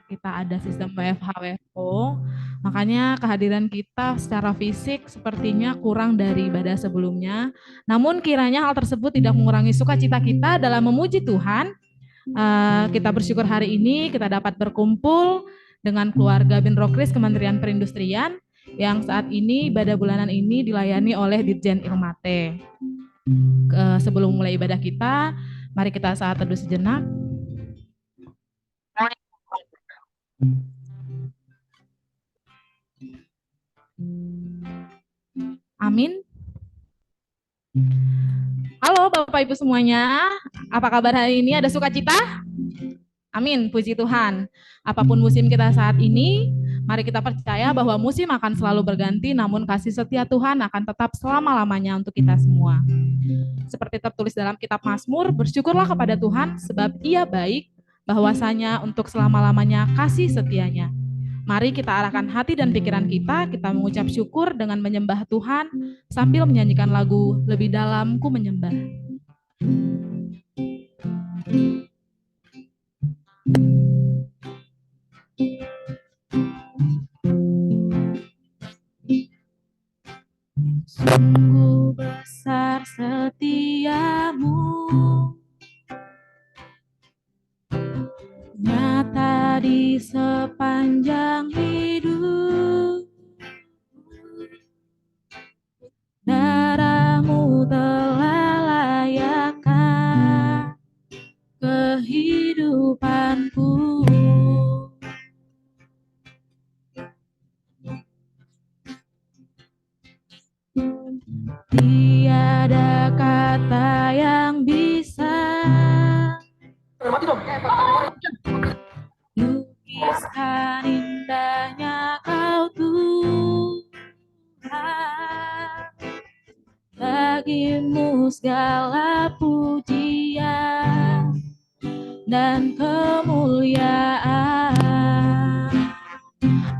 kita ada sistem WFH WFO, makanya kehadiran kita secara fisik sepertinya kurang dari ibadah sebelumnya. Namun kiranya hal tersebut tidak mengurangi sukacita kita dalam memuji Tuhan. Kita bersyukur hari ini kita dapat berkumpul dengan keluarga Binrokris Kementerian Perindustrian yang saat ini ibadah bulanan ini dilayani oleh Dirjen Ilmate. Sebelum mulai ibadah kita, mari kita saat teduh sejenak. Amin. Halo Bapak Ibu semuanya, apa kabar hari ini? Ada sukacita? Amin, puji Tuhan. Apapun musim kita saat ini, mari kita percaya bahwa musim akan selalu berganti, namun kasih setia Tuhan akan tetap selama-lamanya untuk kita semua. Seperti tertulis dalam kitab Mazmur, bersyukurlah kepada Tuhan sebab Ia baik, bahwasanya untuk selama-lamanya kasih setianya. Mari kita arahkan hati dan pikiran kita mengucap syukur dengan menyembah Tuhan sambil menyanyikan lagu Lebih Dalam Ku Menyembah. Sungguh besar setiamu, nyata di sepanjang hidup. Darahmu telah layakkan kehidupanku. Tiada kata yang bisa lukiskan indahnya Kau Tuhan. Bagimu segala pujian dan kemuliaan.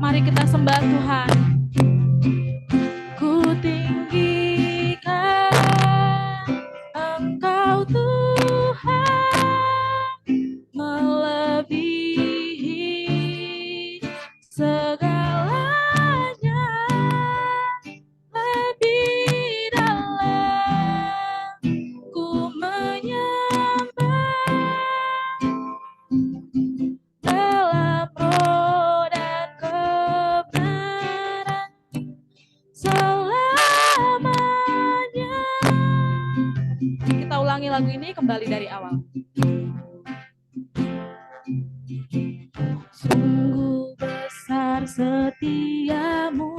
Mari kita sembah Tuhan. Ku tinggikan Engkau Tuhan, melebihi segalanya, lebih dalam ku menyembah, dalam roh dan kebenaran selamanya. Kita ulangi lagu ini kembali dari awal. Sungguh besar setiamu,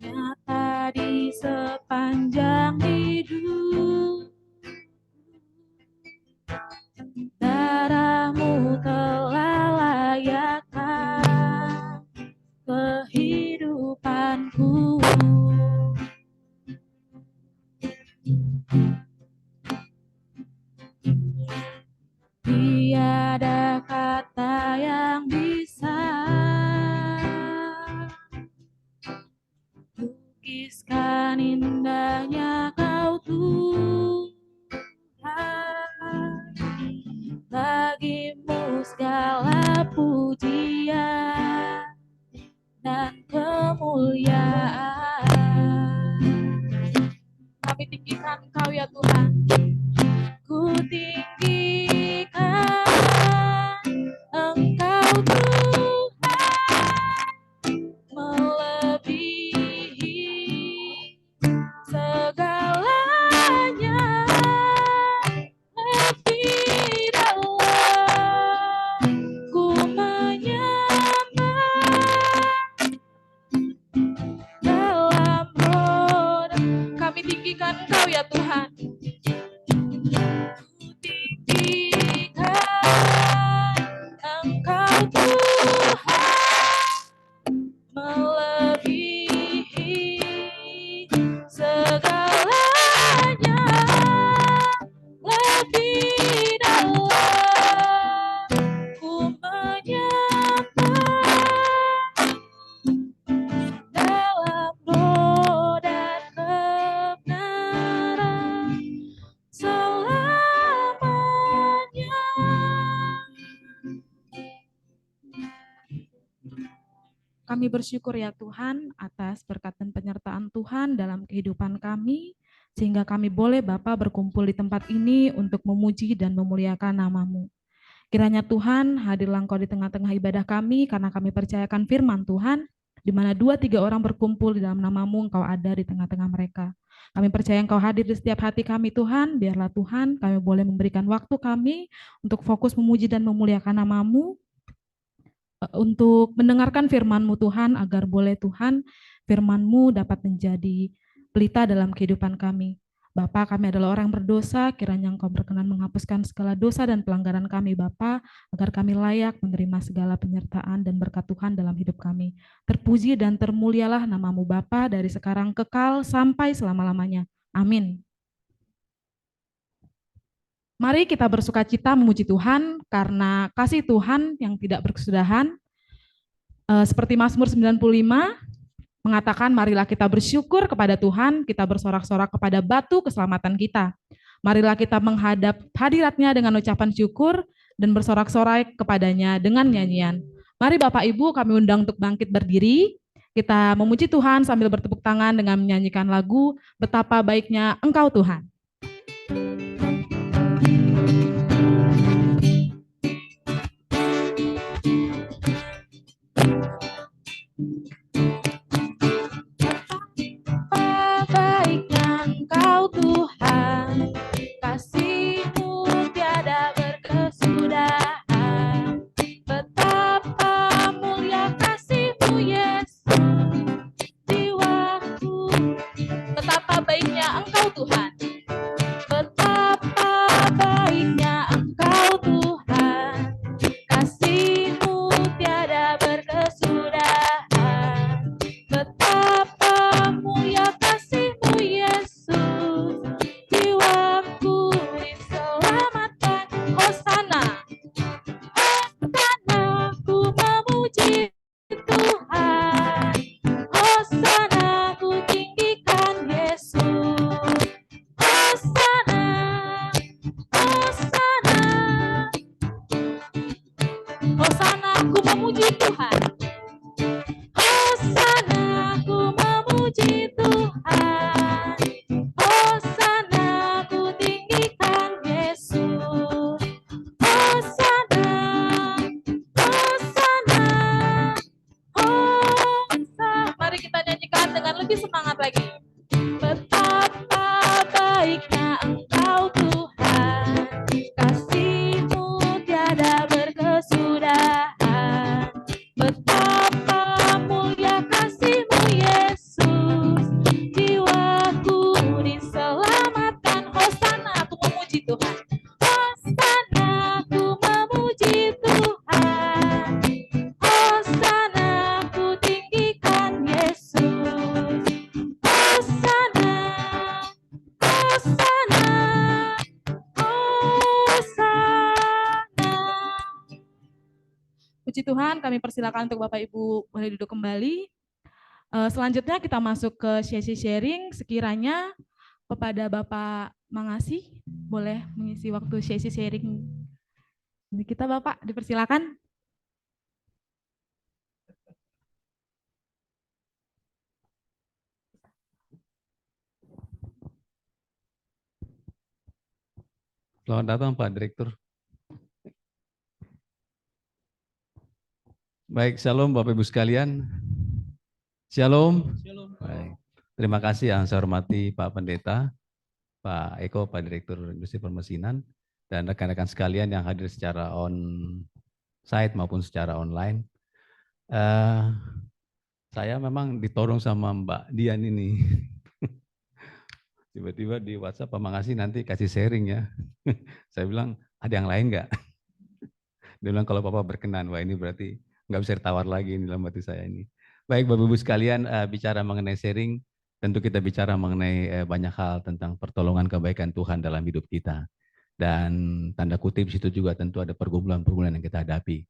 nyata di sepanjang hidup. Darahmu telah layakkan kehidupanku. Tiada kata yang bisa lukiskan indahnya Kau Tuhan. Bagimu segala pujian dan kemuliaan. Kami tinggikan Engkau ya Tuhan. Ku tinggikan Engkau Tuhan, melebihi segalanya, lebih dalam ku Kami bersyukur ya Tuhan atas berkat dan penyertaan Tuhan dalam kehidupan kami, sehingga kami boleh Bapa berkumpul di tempat ini untuk memuji dan memuliakan nama-Mu. Kiranya Tuhan hadirlah Engkau di tengah-tengah ibadah kami, karena kami percayakan firman Tuhan, di mana 2-3 orang berkumpul di dalam nama-Mu, Engkau ada di tengah-tengah mereka. Kami percaya Engkau hadir di setiap hati kami Tuhan, biarlah Tuhan kami boleh memberikan waktu kami untuk fokus memuji dan memuliakan nama-Mu, untuk mendengarkan firman-Mu Tuhan, agar boleh Tuhan firman-Mu dapat menjadi pelita dalam kehidupan kami. Bapa, kami adalah orang berdosa, kiranya Engkau berkenan menghapuskan segala dosa dan pelanggaran kami Bapa, agar kami layak menerima segala penyertaan dan berkat Tuhan dalam hidup kami. Terpuji dan termulialah nama-Mu Bapa, dari sekarang kekal sampai selama-lamanya. Amin. Mari kita bersukacita memuji Tuhan, karena kasih Tuhan yang tidak berkesudahan. Seperti Mazmur 95 mengatakan, marilah kita bersyukur kepada Tuhan, kita bersorak-sorak kepada batu keselamatan kita. Marilah kita menghadap hadirat-Nya dengan ucapan syukur dan bersorak-sorai kepadanya dengan nyanyian. Mari Bapak Ibu, kami undang untuk bangkit berdiri. Kita memuji Tuhan sambil bertepuk tangan dengan menyanyikan lagu Betapa Baiknya Engkau Tuhan. Puji Tuhan, kami persilakan untuk Bapak Ibu boleh duduk kembali. Selanjutnya kita masuk ke sesi sharing. Sekiranya kepada Bapak Mangasih boleh mengisi waktu sesi sharing kita, Bapak, dipersilakan. Selamat datang Pak Direktur. Baik, shalom Bapak Ibu sekalian. Shalom. Baik. Terima kasih yang saya hormati Pak Pendeta, Pak Eko, Pak Direktur Industri Permesinan, dan rekan-rekan sekalian yang hadir secara on-site maupun secara online. Saya memang ditolong sama Mbak Dian ini. Tiba-tiba di WhatsApp, Pak Mangasih nanti kasih sharing ya. Saya bilang, ada yang lain nggak? Dia bilang kalau Bapak berkenan, wah ini berarti nggak bisa ditawar lagi ini dalam hati saya ini. Baik Bapak Ibu sekalian, bicara mengenai sharing, tentu kita bicara mengenai banyak hal tentang pertolongan kebaikan Tuhan dalam hidup kita. Dan tanda kutip situ juga tentu ada pergumulan-pergumulan yang kita hadapi.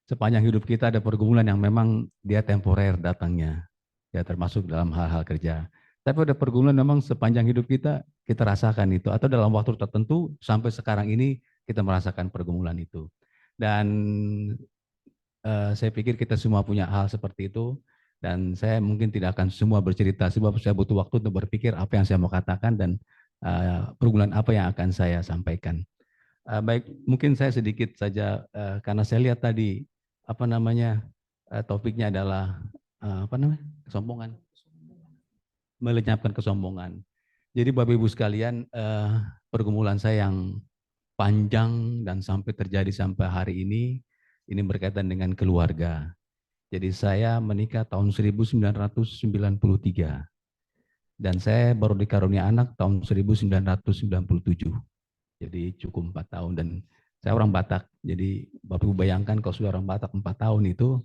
Sepanjang hidup kita ada pergumulan yang memang dia temporer datangnya, ya termasuk dalam hal-hal kerja. Tapi ada pergumulan memang sepanjang hidup kita rasakan itu, atau dalam waktu tertentu sampai sekarang ini kita merasakan pergumulan itu. Dan saya pikir kita semua punya hal seperti itu, dan saya mungkin tidak akan semua bercerita sebab saya butuh waktu untuk berpikir apa yang saya mau katakan dan pergumulan apa yang akan saya sampaikan. Baik, mungkin saya sedikit saja karena saya lihat tadi apa namanya topiknya adalah apa namanya kesombongan, melenyapkan kesombongan. Jadi Bapak Ibu sekalian, pergumulan saya yang panjang dan sampai terjadi sampai hari ini berkaitan dengan keluarga. Jadi saya menikah tahun 1993 dan saya baru dikarunia anak tahun 1997. Jadi cukup 4 tahun dan saya orang Batak. Jadi Bapak Ibu bayangkan kalau sudah orang Batak 4 tahun itu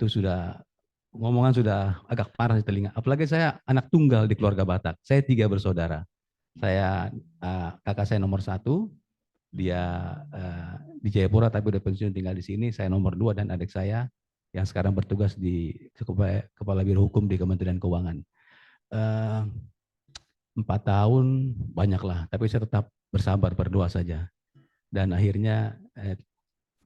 sudah ngomongan sudah agak parah di telinga. Apalagi saya anak tunggal di keluarga Batak. Saya 3 bersaudara. Saya kakak saya nomor 1, dia di Jayapura tapi udah pensiun tinggal di sini. Saya nomor 2 dan adik saya yang sekarang bertugas di Kepala Biro Hukum di Kementerian Keuangan. 4 tahun banyaklah, tapi saya tetap bersabar, berdoa saja. Dan akhirnya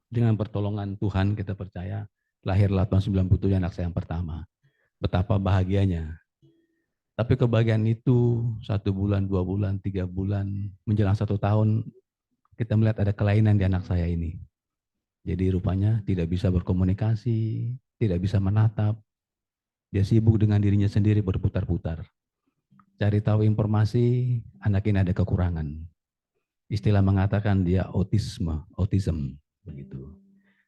dengan pertolongan Tuhan kita percaya lahirlah tahun 97 anak saya yang pertama. Betapa bahagianya. Tapi kebahagiaan itu 1 bulan, 2 bulan, 3 bulan, menjelang 1 tahun kita melihat ada kelainan di anak saya ini. Jadi rupanya tidak bisa berkomunikasi, tidak bisa menatap. Dia sibuk dengan dirinya sendiri berputar-putar. Cari tahu informasi, anak ini ada kekurangan. Istilah mengatakan dia autism begitu.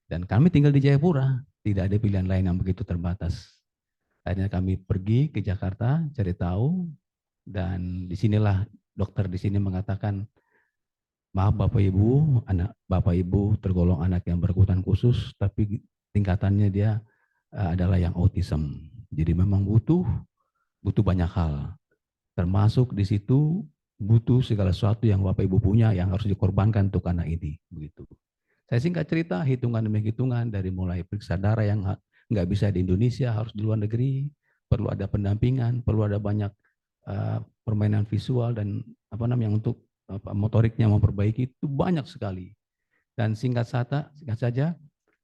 Dan kami tinggal di Jayapura, tidak ada pilihan lain yang begitu terbatas. Akhirnya kami pergi ke Jakarta, cari tahu, dan disinilah dokter di sini mengatakan, maaf Bapak Ibu, anak Bapak Ibu tergolong anak yang berkebutuhan khusus, tapi tingkatannya dia adalah yang autism. Jadi memang butuh banyak hal. Termasuk di situ butuh segala sesuatu yang Bapak Ibu punya yang harus dikorbankan untuk anak ini. Begitu. Saya singkat cerita, hitungan demi hitungan dari mulai periksa darah yang nggak bisa di Indonesia, harus di luar negeri, perlu ada pendampingan, perlu ada banyak permainan visual dan apa namanya untuk motoriknya memperbaiki, itu banyak sekali. Dan singkat saja,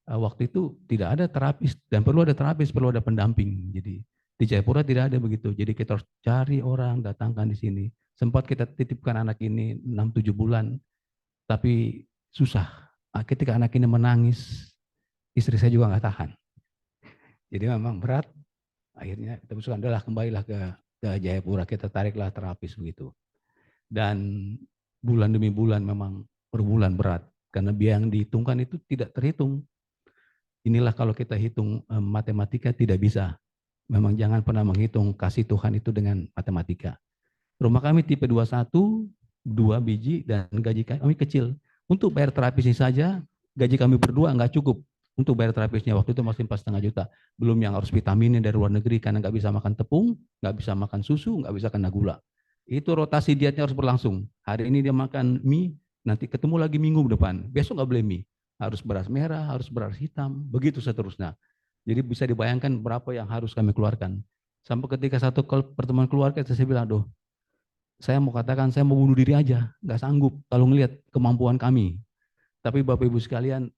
waktu itu tidak ada terapis dan perlu ada terapis, perlu ada pendamping. Jadi di Jayapura tidak ada begitu. Jadi kita harus cari orang, datangkan di sini. Sempat kita titipkan anak ini 6-7 bulan, tapi susah. Ketika anak ini menangis, istri saya juga nggak tahan. Jadi memang berat. Akhirnya kita usulkan, adalah kembalilah ke Jayapura, kita tariklah terapis begitu. Dan bulan demi bulan memang per bulan berat. Karena biaya yang dihitungkan itu tidak terhitung. Inilah kalau kita hitung matematika tidak bisa. Memang jangan pernah menghitung kasih Tuhan itu dengan matematika. Rumah kami tipe 21, 2 biji, dan gaji kami kecil. Untuk bayar terapisnya saja, gaji kami berdua nggak cukup. Untuk bayar terapisnya waktu itu masih 4,5 juta. Belum yang harus vitaminnya dari luar negeri karena nggak bisa makan tepung, nggak bisa makan susu, nggak bisa kena gula. Itu rotasi dietnya harus berlangsung. Hari ini dia makan mie, nanti ketemu lagi minggu depan. Besok nggak boleh mie. Harus beras merah, harus beras hitam, begitu seterusnya. Jadi bisa dibayangkan berapa yang harus kami keluarkan. Sampai ketika satu pertemuan keluarga, saya bilang, aduh, saya mau katakan saya mau bunuh diri aja, nggak sanggup kalau ngelihat kemampuan kami. Tapi Bapak Ibu sekalian,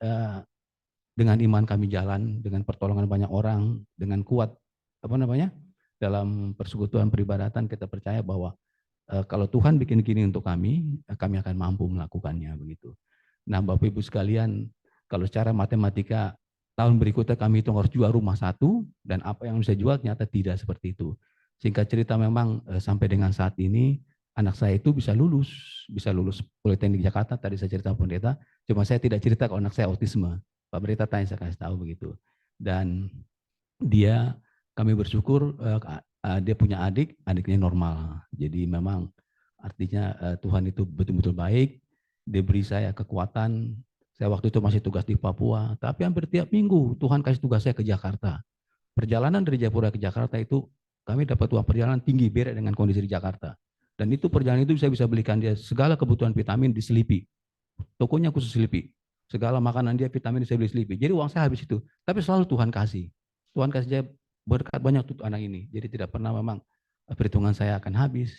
dengan iman kami jalan, dengan pertolongan banyak orang, dengan kuat dalam persekutuan peribadatan kita percaya bahwa kalau Tuhan bikin gini untuk kami akan mampu melakukannya begitu. Nah Bapak Ibu sekalian, kalau secara matematika tahun berikutnya kami hitung harus jual rumah 1 dan apa yang bisa jual ternyata tidak seperti itu. Singkat cerita memang sampai dengan saat ini anak saya itu bisa lulus Politeknik Jakarta, tadi saya cerita pendeta, cuma saya tidak cerita kalau anak saya autisme. Pak Pendeta tanya, saya kasih tahu begitu. Dan kami bersyukur dia punya adiknya normal. Jadi memang artinya Tuhan itu betul-betul baik, dia beri saya kekuatan. Saya waktu itu masih tugas di Papua, tapi hampir tiap minggu Tuhan kasih tugas saya ke Jakarta. Perjalanan dari Jayapura ke Jakarta itu kami dapat uang perjalanan tinggi beda dengan kondisi di Jakarta. Dan itu perjalanan itu saya bisa belikan dia segala kebutuhan vitamin di Selipi. Tokonya khusus Selipi. Segala makanan dia vitamin saya beli Selipi. Jadi uang saya habis itu. Tapi selalu Tuhan kasih. Tuhan kasih saya berkat banyak untuk anak ini. Jadi tidak pernah memang perhitungan saya akan habis.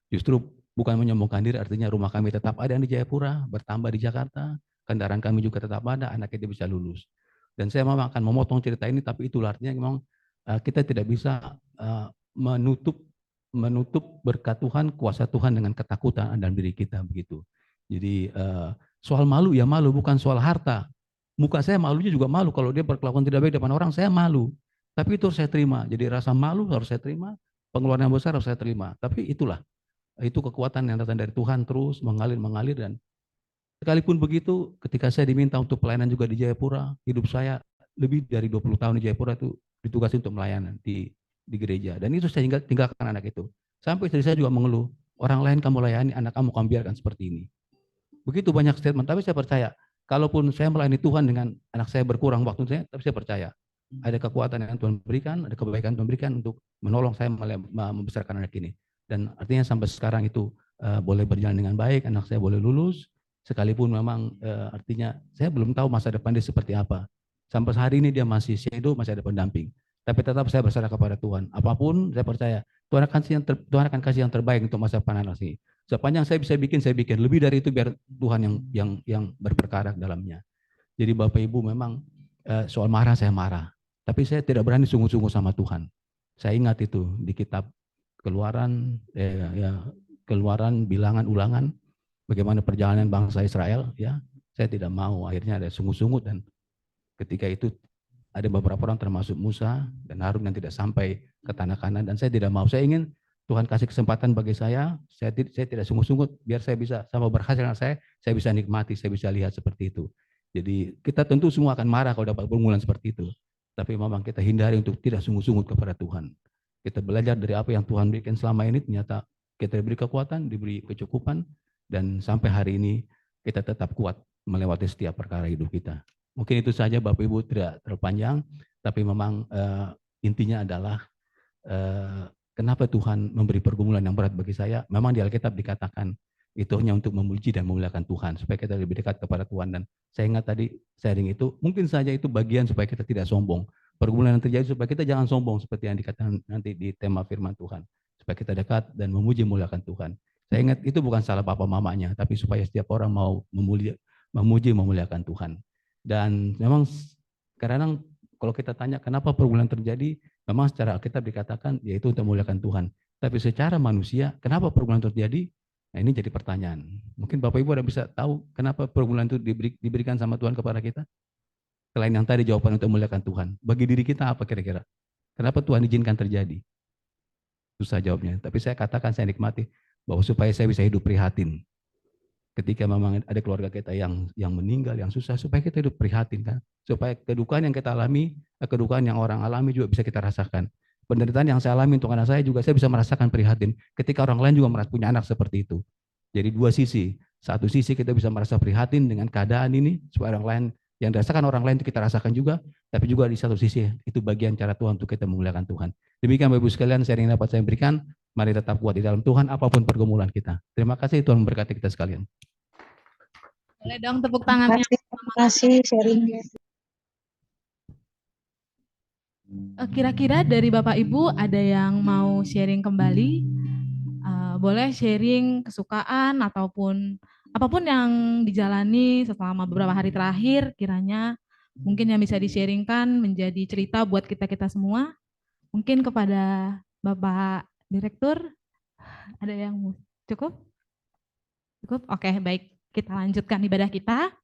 Justru bukan menyombongkan diri, artinya rumah kami tetap ada di Jayapura, bertambah di Jakarta, kendaraan kami juga tetap ada, anak itu bisa lulus. Dan saya memang akan memotong cerita ini, tapi itu artinya memang kita tidak bisa menutup berkat Tuhan, kuasa Tuhan dengan ketakutan dalam diri kita begitu. Jadi soal malu ya malu, bukan soal harta. Muka saya malunya juga malu, kalau dia berkelakuan tidak baik depan orang, saya malu. Tapi itu harus saya terima. Jadi rasa malu harus saya terima, pengeluaran yang besar harus saya terima. Tapi itulah, itu kekuatan yang datang dari Tuhan terus mengalir, dan sekalipun begitu, ketika saya diminta untuk pelayanan juga di Jayapura, hidup saya lebih dari 20 tahun di Jayapura itu ditugasi untuk melayanan di gereja. Dan itu saya tinggalkan anak itu. Sampai istri saya juga mengeluh, orang lain kamu layani, anak kamu biarkan seperti ini. Begitu banyak statement, tapi saya percaya, kalaupun saya melayani Tuhan dengan anak saya berkurang waktu saya, tapi saya percaya, ada kekuatan yang Tuhan berikan, ada kebaikan Tuhan berikan untuk menolong saya membesarkan anak ini. Dan artinya sampai sekarang itu boleh berjalan dengan baik, anak saya boleh lulus, sekalipun memang artinya saya belum tahu masa depan dia seperti apa. Sampai hari ini dia masih shadow, masih ada pendamping. Tapi tetap saya berserah kepada Tuhan. Apapun saya percaya Tuhan akan kasih yang terbaik untuk masa depan anak ini. Sepanjang saya bisa bikin, saya bikin. Lebih dari itu biar Tuhan yang berperkara dalamnya. Jadi Bapak Ibu memang soal marah saya marah. Tapi saya tidak berani sungguh-sungguh sama Tuhan. Saya ingat itu di kitab Keluaran, Keluaran, Bilangan, Ulangan, bagaimana perjalanan bangsa Israel. Ya, saya tidak mau. Akhirnya ada sungguh-sungguh, dan ketika itu ada beberapa orang termasuk Musa dan Harun yang tidak sampai ke tanah Kanan, dan saya tidak mau. Saya ingin Tuhan kasih kesempatan bagi saya tidak sungguh-sungguh, biar saya bisa sama berhasil saya bisa nikmati, saya bisa lihat seperti itu. Jadi kita tentu semua akan marah kalau dapat pergumulan seperti itu. Tapi memang kita hindari untuk tidak sungguh-sungguh kepada Tuhan. Kita belajar dari apa yang Tuhan berikan selama ini, ternyata kita diberi kekuatan, diberi kecukupan, dan sampai hari ini kita tetap kuat melewati setiap perkara hidup kita. Mungkin itu saja Bapak Ibu, tidak terpanjang, tapi memang intinya adalah kenapa Tuhan memberi pergumulan yang berat bagi saya. Memang di Alkitab dikatakan itu hanya untuk memuji dan memuliakan Tuhan, supaya kita lebih dekat kepada Tuhan. Dan saya ingat tadi sharing itu, mungkin saja itu bagian supaya kita tidak sombong. Pergumulan yang terjadi supaya kita jangan sombong, seperti yang dikatakan nanti di tema firman Tuhan. Supaya kita dekat dan memuji memuliakan Tuhan. Saya ingat itu bukan salah papa mamanya, tapi supaya setiap orang mau memuji memuliakan Tuhan. Dan memang kadang kalau kita tanya kenapa pergumulan terjadi, memang secara Alkitab dikatakan yaitu untuk memuliakan Tuhan. Tapi secara manusia, kenapa pergumulan terjadi? Nah, ini jadi pertanyaan. Mungkin Bapak Ibu ada bisa tahu kenapa pergumulan itu diberikan sama Tuhan kepada kita? Selain yang tadi jawaban untuk memuliakan Tuhan. Bagi diri kita apa kira-kira? Kenapa Tuhan izinkan terjadi? Susah jawabnya. Tapi saya katakan, saya nikmati bahwa supaya saya bisa hidup prihatin. Ketika memang ada keluarga kita yang meninggal, yang susah, supaya kita hidup prihatin kan. Supaya kedukaan yang kita alami, kedukaan yang orang alami juga bisa kita rasakan. Penderitaan yang saya alami untuk anak saya juga saya bisa merasakan prihatin. Ketika orang lain juga punya anak seperti itu. Jadi dua sisi. Satu sisi kita bisa merasa prihatin dengan keadaan ini, supaya orang lain, yang dirasakan orang lain itu kita rasakan juga. Tapi juga di satu sisi, itu bagian cara Tuhan untuk kita memuliakan Tuhan. Demikian Bapak Ibu sekalian, sharing dapat saya berikan. Mari tetap kuat di dalam Tuhan, apapun pergumulan kita. Terima kasih, Tuhan memberkati kita sekalian. Boleh dong tepuk tangannya. Terima kasih sharingnya. Kira-kira dari Bapak Ibu ada yang mau sharing kembali? Boleh sharing kesukaan ataupun apapun yang dijalani selama beberapa hari terakhir, kiranya mungkin yang bisa di-sharingkan menjadi cerita buat kita-kita semua. Mungkin kepada Bapak Direktur, ada yang cukup? Cukup? Oke, baik. Kita lanjutkan ibadah kita.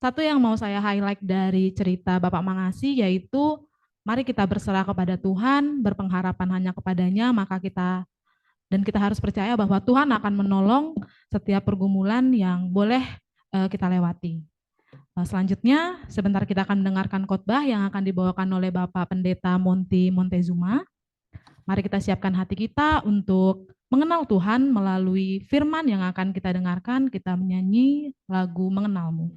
Satu yang mau saya highlight dari cerita Bapak Mangasi yaitu mari kita berserah kepada Tuhan, berpengharapan hanya kepadanya, maka kita harus percaya bahwa Tuhan akan menolong setiap pergumulan yang boleh kita lewati. Selanjutnya, sebentar kita akan mendengarkan khotbah yang akan dibawakan oleh Bapak Pendeta Monty Montezuma. Mari kita siapkan hati kita untuk mengenal Tuhan melalui firman yang akan kita dengarkan. Kita menyanyi lagu Mengenalmu.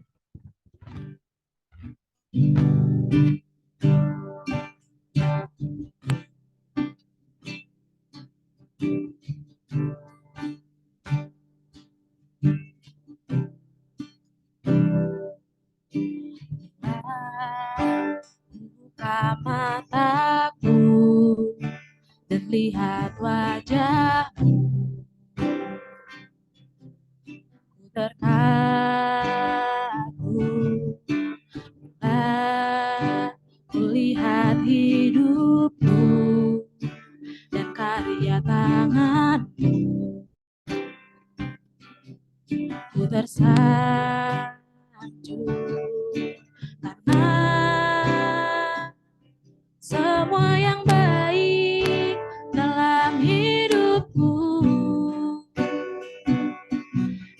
Buka mataku dan lihat wajahmu, ku terkagum ku tersanjung karena semua yang baik dalam hidupku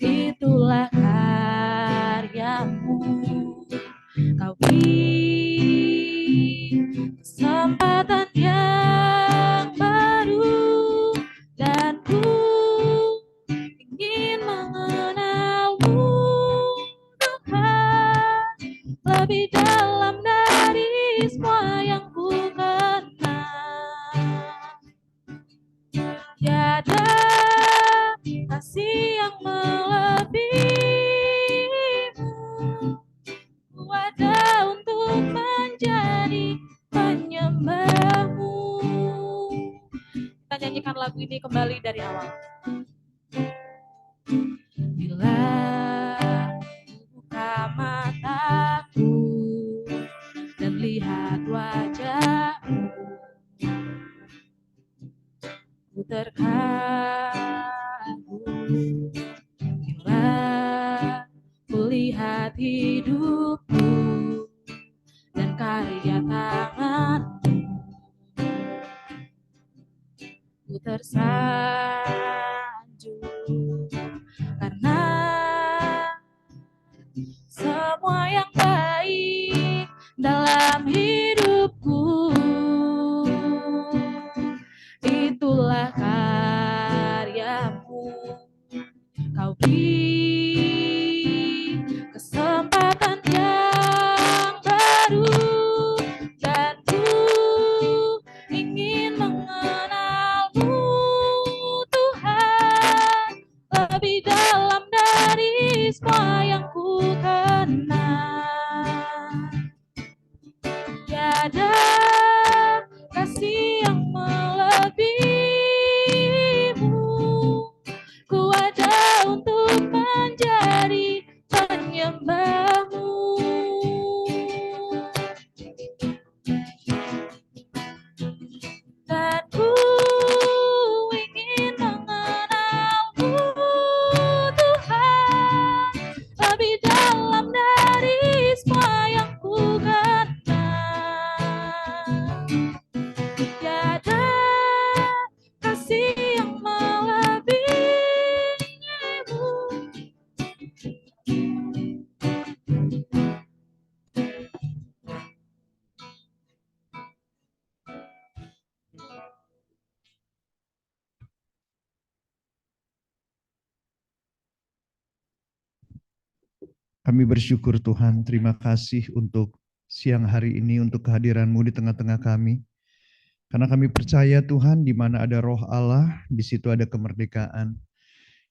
itulah karyamu. Kau beri kesempatan yang baru dan ku ingin mengenalmu Tuhan lebih dalam dari semua yang ku kenal. Tiada kasih yang melebihimu, ku ada untuk menjadi penyembahmu. Kita nyanyikan lagu ini kembali dari awal. Bila buka mataku dan lihat wajahmu, ku terkagum. Bila ku lihat hidupku dan karya tanganmu, ku tersanjung karena semua yang baik dalam hidupku itulah karyamu. Kau beri kesempatan yang baru dan ku ingin mengenalmu Tuhan lebih dalam dari semua yang ku kenal. Tiada kasih yang melebihimu, ku ada untuk menjadi penyembahmu. Dan ku ingin mengenalmu Tuhan lebih dalam dari semua yang ku kenal. Tiada kasih yang melebihimu. Kami bersyukur Tuhan, terima kasih untuk siang hari ini, untuk kehadiran-Mu di tengah-tengah kami. Karena kami percaya Tuhan, di mana ada roh Allah, di situ ada kemerdekaan.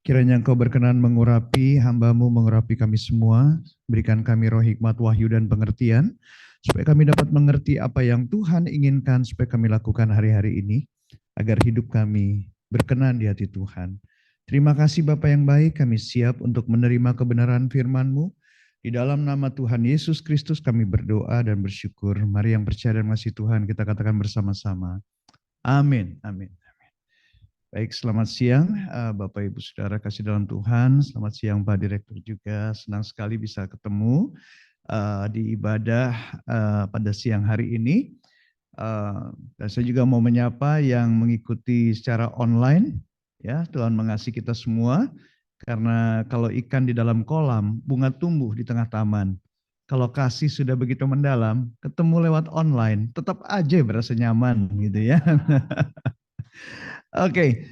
Kiranya Engkau berkenan mengurapi hamba-Mu, mengurapi kami semua, berikan kami roh hikmat, wahyu, dan pengertian, supaya kami dapat mengerti apa yang Tuhan inginkan, supaya kami lakukan hari-hari ini, agar hidup kami berkenan di hati Tuhan. Terima kasih Bapa yang baik, kami siap untuk menerima kebenaran firman-Mu. Di dalam nama Tuhan Yesus Kristus kami berdoa dan bersyukur. Mari yang percaya dan mengasihi Tuhan kita katakan bersama-sama. Amin. Amin. Baik, selamat siang Bapak Ibu Saudara kasih dalam Tuhan. Selamat siang Pak Direktur juga. Senang sekali bisa ketemu di ibadah pada siang hari ini. Dan saya juga mau menyapa yang mengikuti secara online. Ya, Tuhan mengasihi kita semua. Karena kalau ikan di dalam kolam, bunga tumbuh di tengah taman. Kalau kasih sudah begitu mendalam, ketemu lewat online, tetap aja berasa nyaman gitu ya. Oke,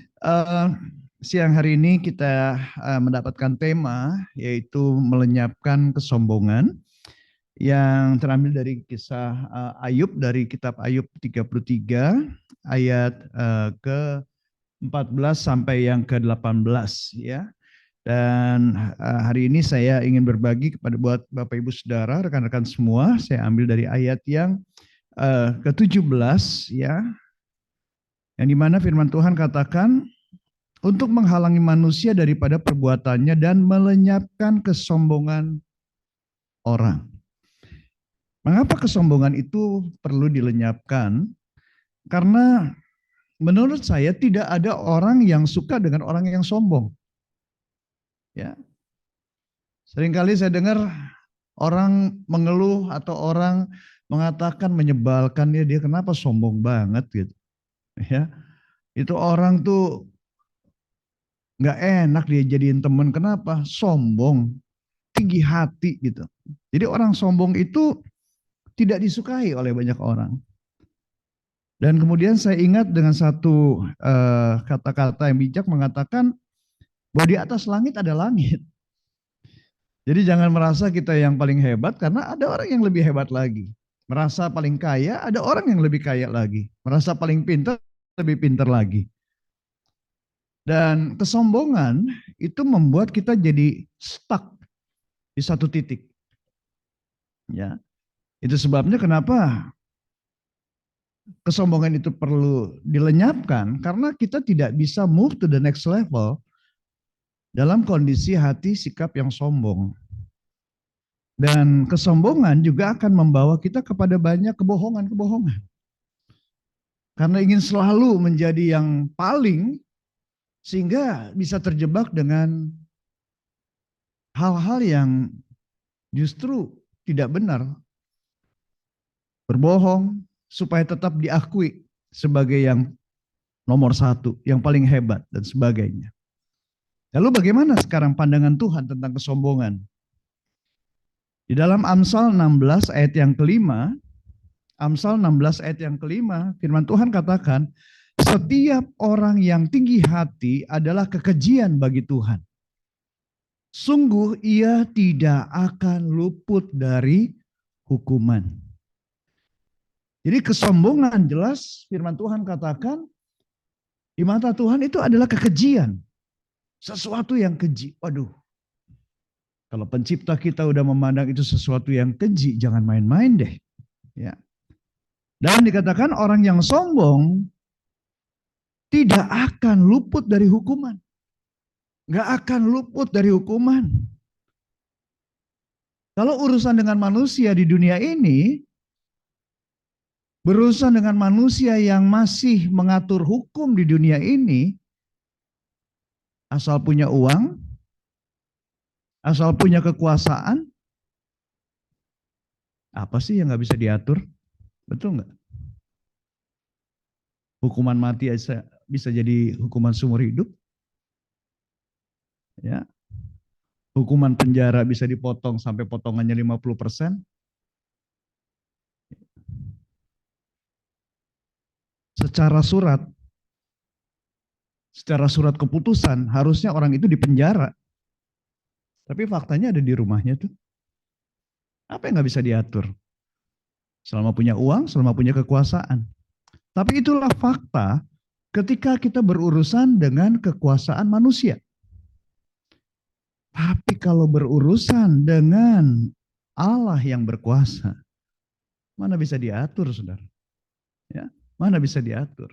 siang hari ini kita mendapatkan tema yaitu melenyapkan kesombongan yang terambil dari kisah Ayub dari kitab Ayub 33 ayat ke-14 sampai yang ke-18 ya. Dan hari ini saya ingin berbagi kepada buat Bapak Ibu Saudara, rekan-rekan semua, saya ambil dari ayat yang ke-17 ya. Yang dimana firman Tuhan katakan, untuk menghalangi manusia daripada perbuatannya dan melenyapkan kesombongan orang. Mengapa kesombongan itu perlu dilenyapkan? Karena menurut saya tidak ada orang yang suka dengan orang yang sombong. Ya, Seringkali saya dengar orang mengeluh atau orang mengatakan menyebalkan dia kenapa sombong banget gitu. Ya, itu orang tuh nggak enak dia jadiin teman. Kenapa? Sombong, tinggi hati gitu. Jadi orang sombong itu tidak disukai oleh banyak orang. Dan kemudian saya ingat dengan satu kata-kata yang bijak mengatakan bahwa di atas langit ada langit. Jadi jangan merasa kita yang paling hebat karena ada orang yang lebih hebat lagi. Merasa paling kaya, ada orang yang lebih kaya lagi. Merasa paling pintar, lebih pintar lagi. Dan kesombongan itu membuat kita jadi stuck di satu titik. Ya, itu sebabnya kenapa kesombongan itu perlu dilenyapkan, karena kita tidak bisa move to the next level dalam kondisi hati sikap yang sombong. Dan kesombongan juga akan membawa kita kepada banyak kebohongan-kebohongan. Karena ingin selalu menjadi yang paling, sehingga bisa terjebak dengan hal-hal yang justru tidak benar. Berbohong supaya tetap diakui sebagai yang nomor satu, yang paling hebat dan sebagainya. Lalu bagaimana sekarang pandangan Tuhan tentang kesombongan? Di dalam Amsal 16 ayat yang kelima, Amsal 16 ayat yang kelima, firman Tuhan katakan, setiap orang yang tinggi hati adalah kekejian bagi Tuhan. Sungguh ia tidak akan luput dari hukuman. Jadi kesombongan jelas firman Tuhan katakan, di mata Tuhan itu adalah kekejian. Sesuatu yang keji. Waduh. Kalau pencipta kita udah memandang itu sesuatu yang keji, jangan main-main deh. Ya. Dan dikatakan orang yang sombong tidak akan luput dari hukuman. Gak akan luput dari hukuman. Kalau urusan dengan manusia di dunia ini, berurusan dengan manusia yang masih mengatur hukum di dunia ini, asal punya uang, asal punya kekuasaan, apa sih yang gak bisa diatur? Betul nggak? Hukuman mati bisa jadi hukuman seumur hidup. Ya. Hukuman penjara bisa dipotong sampai potongannya 50%. Secara surat keputusan harusnya orang itu dipenjara. Tapi faktanya ada di rumahnya tuh. Apa yang nggak bisa diatur? Selama punya uang, selama punya kekuasaan. Tapi itulah fakta ketika kita berurusan dengan kekuasaan manusia. Tapi kalau berurusan dengan Allah yang berkuasa, mana bisa diatur, saudara? Ya, mana bisa diatur?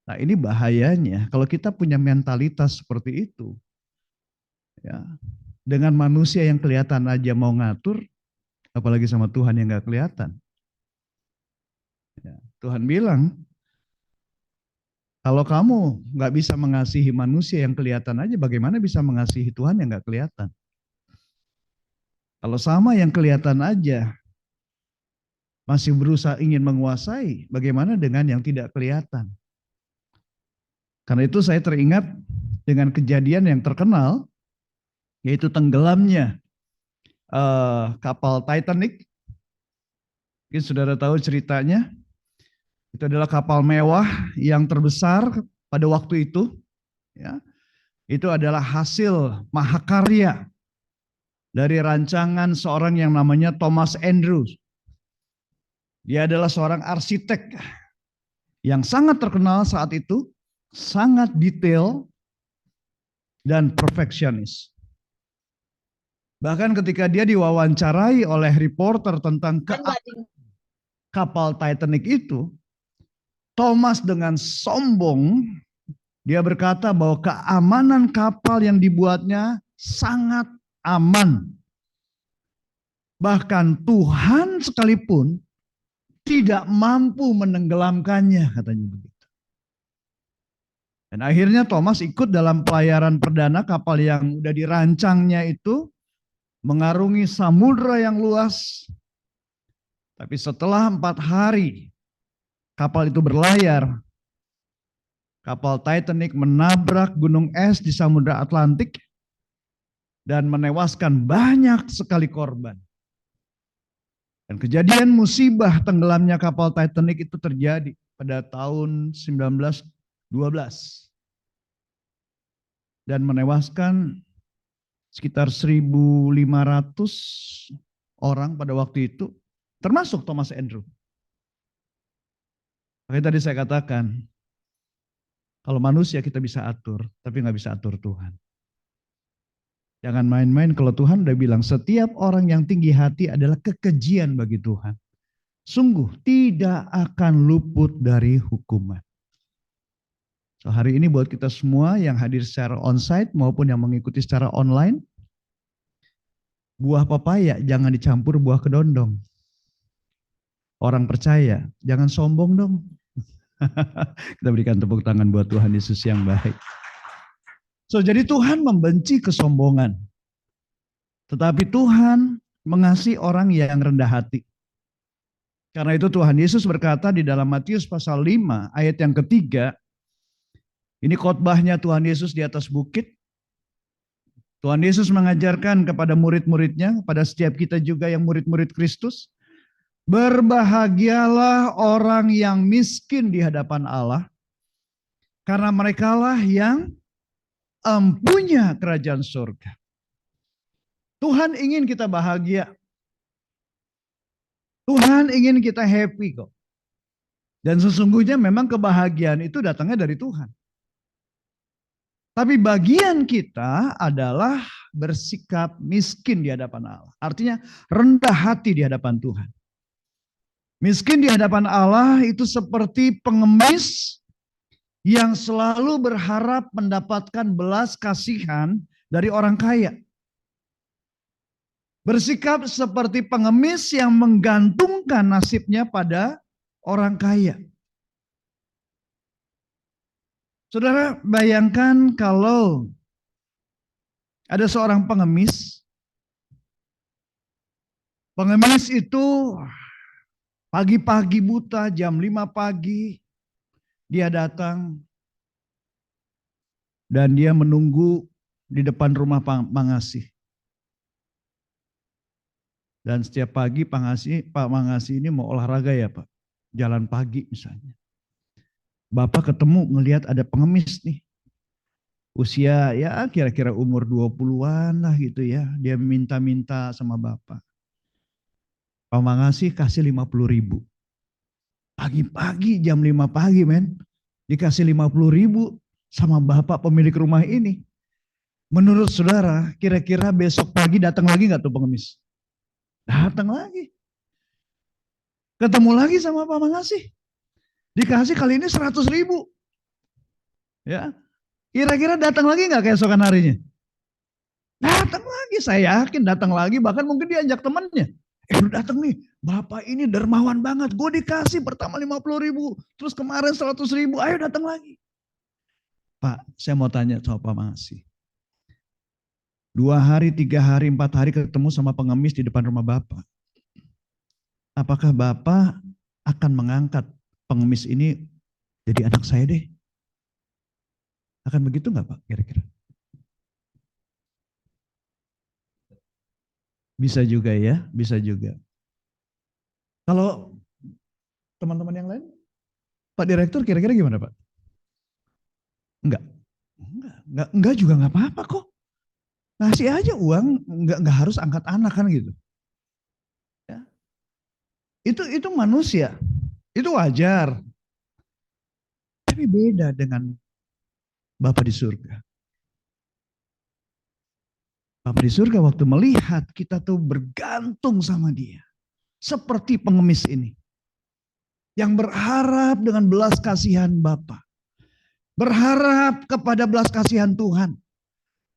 Nah, ini bahayanya kalau kita punya mentalitas seperti itu. Ya, dengan manusia yang kelihatan aja mau ngatur, apalagi sama Tuhan yang nggak kelihatan. Ya, Tuhan bilang, kalau kamu nggak bisa mengasihi manusia yang kelihatan aja, bagaimana bisa mengasihi Tuhan yang nggak kelihatan? Kalau sama yang kelihatan aja masih berusaha ingin menguasai, bagaimana dengan yang tidak kelihatan? Karena itu saya teringat dengan kejadian yang terkenal, yaitu tenggelamnya kapal Titanic. Mungkin saudara tahu ceritanya. Itu adalah kapal mewah yang terbesar pada waktu itu. Ya. Itu adalah hasil mahakarya dari rancangan seorang yang namanya Thomas Andrews. Dia adalah seorang arsitek yang sangat terkenal saat itu, sangat detail dan perfeksionis. Bahkan ketika dia diwawancarai oleh reporter tentang kapal Titanic itu, Thomas dengan sombong, dia berkata bahwa keamanan kapal yang dibuatnya sangat aman. Bahkan Tuhan sekalipun tidak mampu menenggelamkannya, katanya begitu. Dan akhirnya Thomas ikut dalam pelayaran perdana kapal yang udah dirancangnya itu, mengarungi samudra yang luas. Tapi setelah 4 hari kapal itu berlayar, kapal Titanic menabrak gunung es di Samudra Atlantik dan menewaskan banyak sekali korban. Dan kejadian musibah tenggelamnya kapal Titanic itu terjadi pada tahun 1912 dan menewaskan sekitar 1.500 orang pada waktu itu, termasuk Thomas Andrew. Makanya tadi saya katakan, kalau manusia kita bisa atur, tapi nggak bisa atur Tuhan. Jangan main-main kalau Tuhan udah bilang setiap orang yang tinggi hati adalah kekejian bagi Tuhan. Sungguh tidak akan luput dari hukuman. So, hari ini buat kita semua yang hadir secara onsite maupun yang mengikuti secara online, buah papaya jangan dicampur buah kedondong. Orang percaya, jangan sombong dong. Kita berikan tepuk tangan buat Tuhan Yesus yang baik. So, jadi Tuhan membenci kesombongan. Tetapi Tuhan mengasihi orang yang rendah hati. Karena itu Tuhan Yesus berkata di dalam Matius pasal 5 ayat yang ketiga. Ini khotbahnya Tuhan Yesus di atas bukit. Tuhan Yesus mengajarkan kepada murid-muridnya, pada setiap kita juga yang murid-murid Kristus. Berbahagialah orang yang miskin di hadapan Allah. Karena merekalah yang empunya kerajaan surga. Tuhan ingin kita bahagia. Tuhan ingin kita happy kok. Dan sesungguhnya memang kebahagiaan itu datangnya dari Tuhan. Tapi bagian kita adalah bersikap miskin di hadapan Allah. Artinya rendah hati di hadapan Tuhan. Miskin di hadapan Allah itu seperti pengemis yang selalu berharap mendapatkan belas kasihan dari orang kaya. Bersikap seperti pengemis yang menggantungkan nasibnya pada orang kaya. Saudara, bayangkan kalau ada seorang pengemis. Pengemis itu pagi-pagi buta, jam 5 pagi. Dia datang dan dia menunggu di depan rumah Pak Mangasih. Dan setiap pagi Pak Mangasih ini mau olahraga ya Pak. Jalan pagi misalnya. Bapak ketemu ngelihat ada pengemis nih. Usia ya kira-kira umur 20-an lah gitu ya. Dia minta-minta sama Bapak. Pak Mangasih kasih 50.000. Pagi-pagi jam 5 pagi men, dikasih 50.000 sama bapak pemilik rumah ini. Menurut saudara, kira-kira besok pagi datang lagi nggak tuh pengemis? Datang lagi. Ketemu lagi sama Pak Mangasih. Dikasih kali ini 100.000. Ya, kira-kira datang lagi nggak keesokan harinya? Datang lagi, saya yakin datang lagi. Bahkan mungkin diajak temannya. Lu datang nih, bapak ini dermawan banget. Gue dikasih pertama 50.000, terus kemarin 100.000. Ayo datang lagi. Pak, saya mau tanya sama Pak Mangasih. 2 hari, 3 hari, 4 hari ketemu sama pengemis di depan rumah bapak. Apakah bapak akan mengangkat pengemis ini jadi anak saya deh? Akan begitu nggak Pak kira-kira? Bisa juga ya, bisa juga. Kalau teman-teman yang lain, Pak Direktur kira-kira gimana Pak? Enggak juga nggak apa-apa kok. Ngasih aja uang, enggak harus angkat anak kan gitu. Ya. Itu manusia, itu wajar. Tapi beda dengan Bapa di surga. Bapa di surga waktu melihat kita tuh bergantung sama dia. Seperti pengemis ini. Yang berharap dengan belas kasihan Bapa. Berharap kepada belas kasihan Tuhan.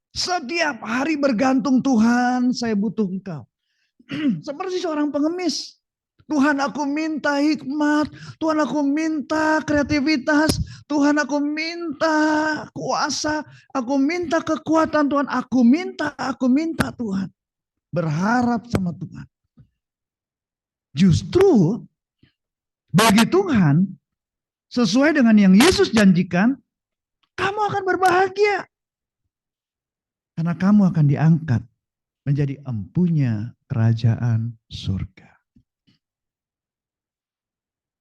Setiap hari bergantung Tuhan, saya butuh Engkau. Seperti seorang pengemis. Tuhan aku minta hikmat, Tuhan aku minta kreativitas, Tuhan aku minta kuasa, aku minta kekuatan Tuhan, aku minta Tuhan. berharap sama Tuhan. Justru bagi Tuhan, sesuai dengan yang Yesus janjikan, kamu akan berbahagia. Karena kamu akan diangkat menjadi empunya kerajaan surga.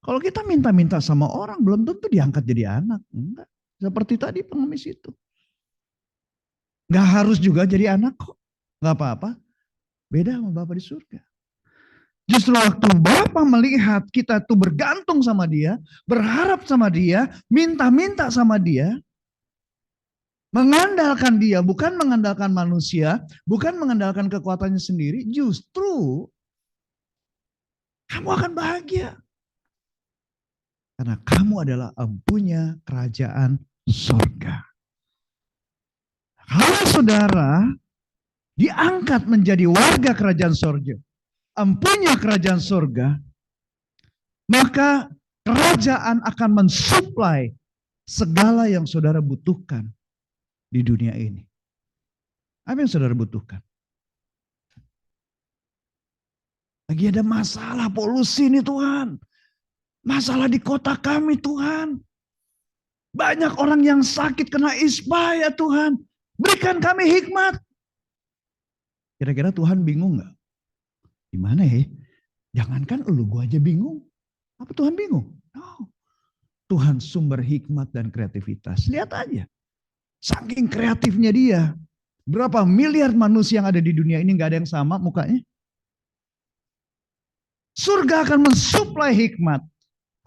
Kalau kita minta-minta sama orang, belum tentu diangkat jadi anak. Enggak. Seperti tadi pengemis itu. Enggak harus juga jadi anak kok. Enggak apa-apa. Beda sama Bapa di surga. Justru waktu Bapa melihat kita tuh bergantung sama Dia, berharap sama Dia, minta-minta sama Dia, mengandalkan Dia, bukan mengandalkan manusia, bukan mengandalkan kekuatannya sendiri, justru kamu akan bahagia. Karena kamu adalah empunya kerajaan surga. Kalau saudara diangkat menjadi warga kerajaan surga, empunya kerajaan surga, maka kerajaan akan mensuplai segala yang saudara butuhkan di dunia ini. Apa yang saudara butuhkan? Lagi ada masalah polusi nih Tuhan. Masalah di kota kami Tuhan. Banyak orang yang sakit kena ispa ya Tuhan. Berikan kami hikmat. Kira-kira Tuhan bingung gak? Gimana ya? Jangankan lu, gua aja bingung. Apa Tuhan bingung? No. Tuhan sumber hikmat dan kreativitas. Lihat aja. Saking kreatifnya dia. Berapa miliar manusia yang ada di dunia ini gak ada yang sama mukanya. Surga akan mensuplai hikmat.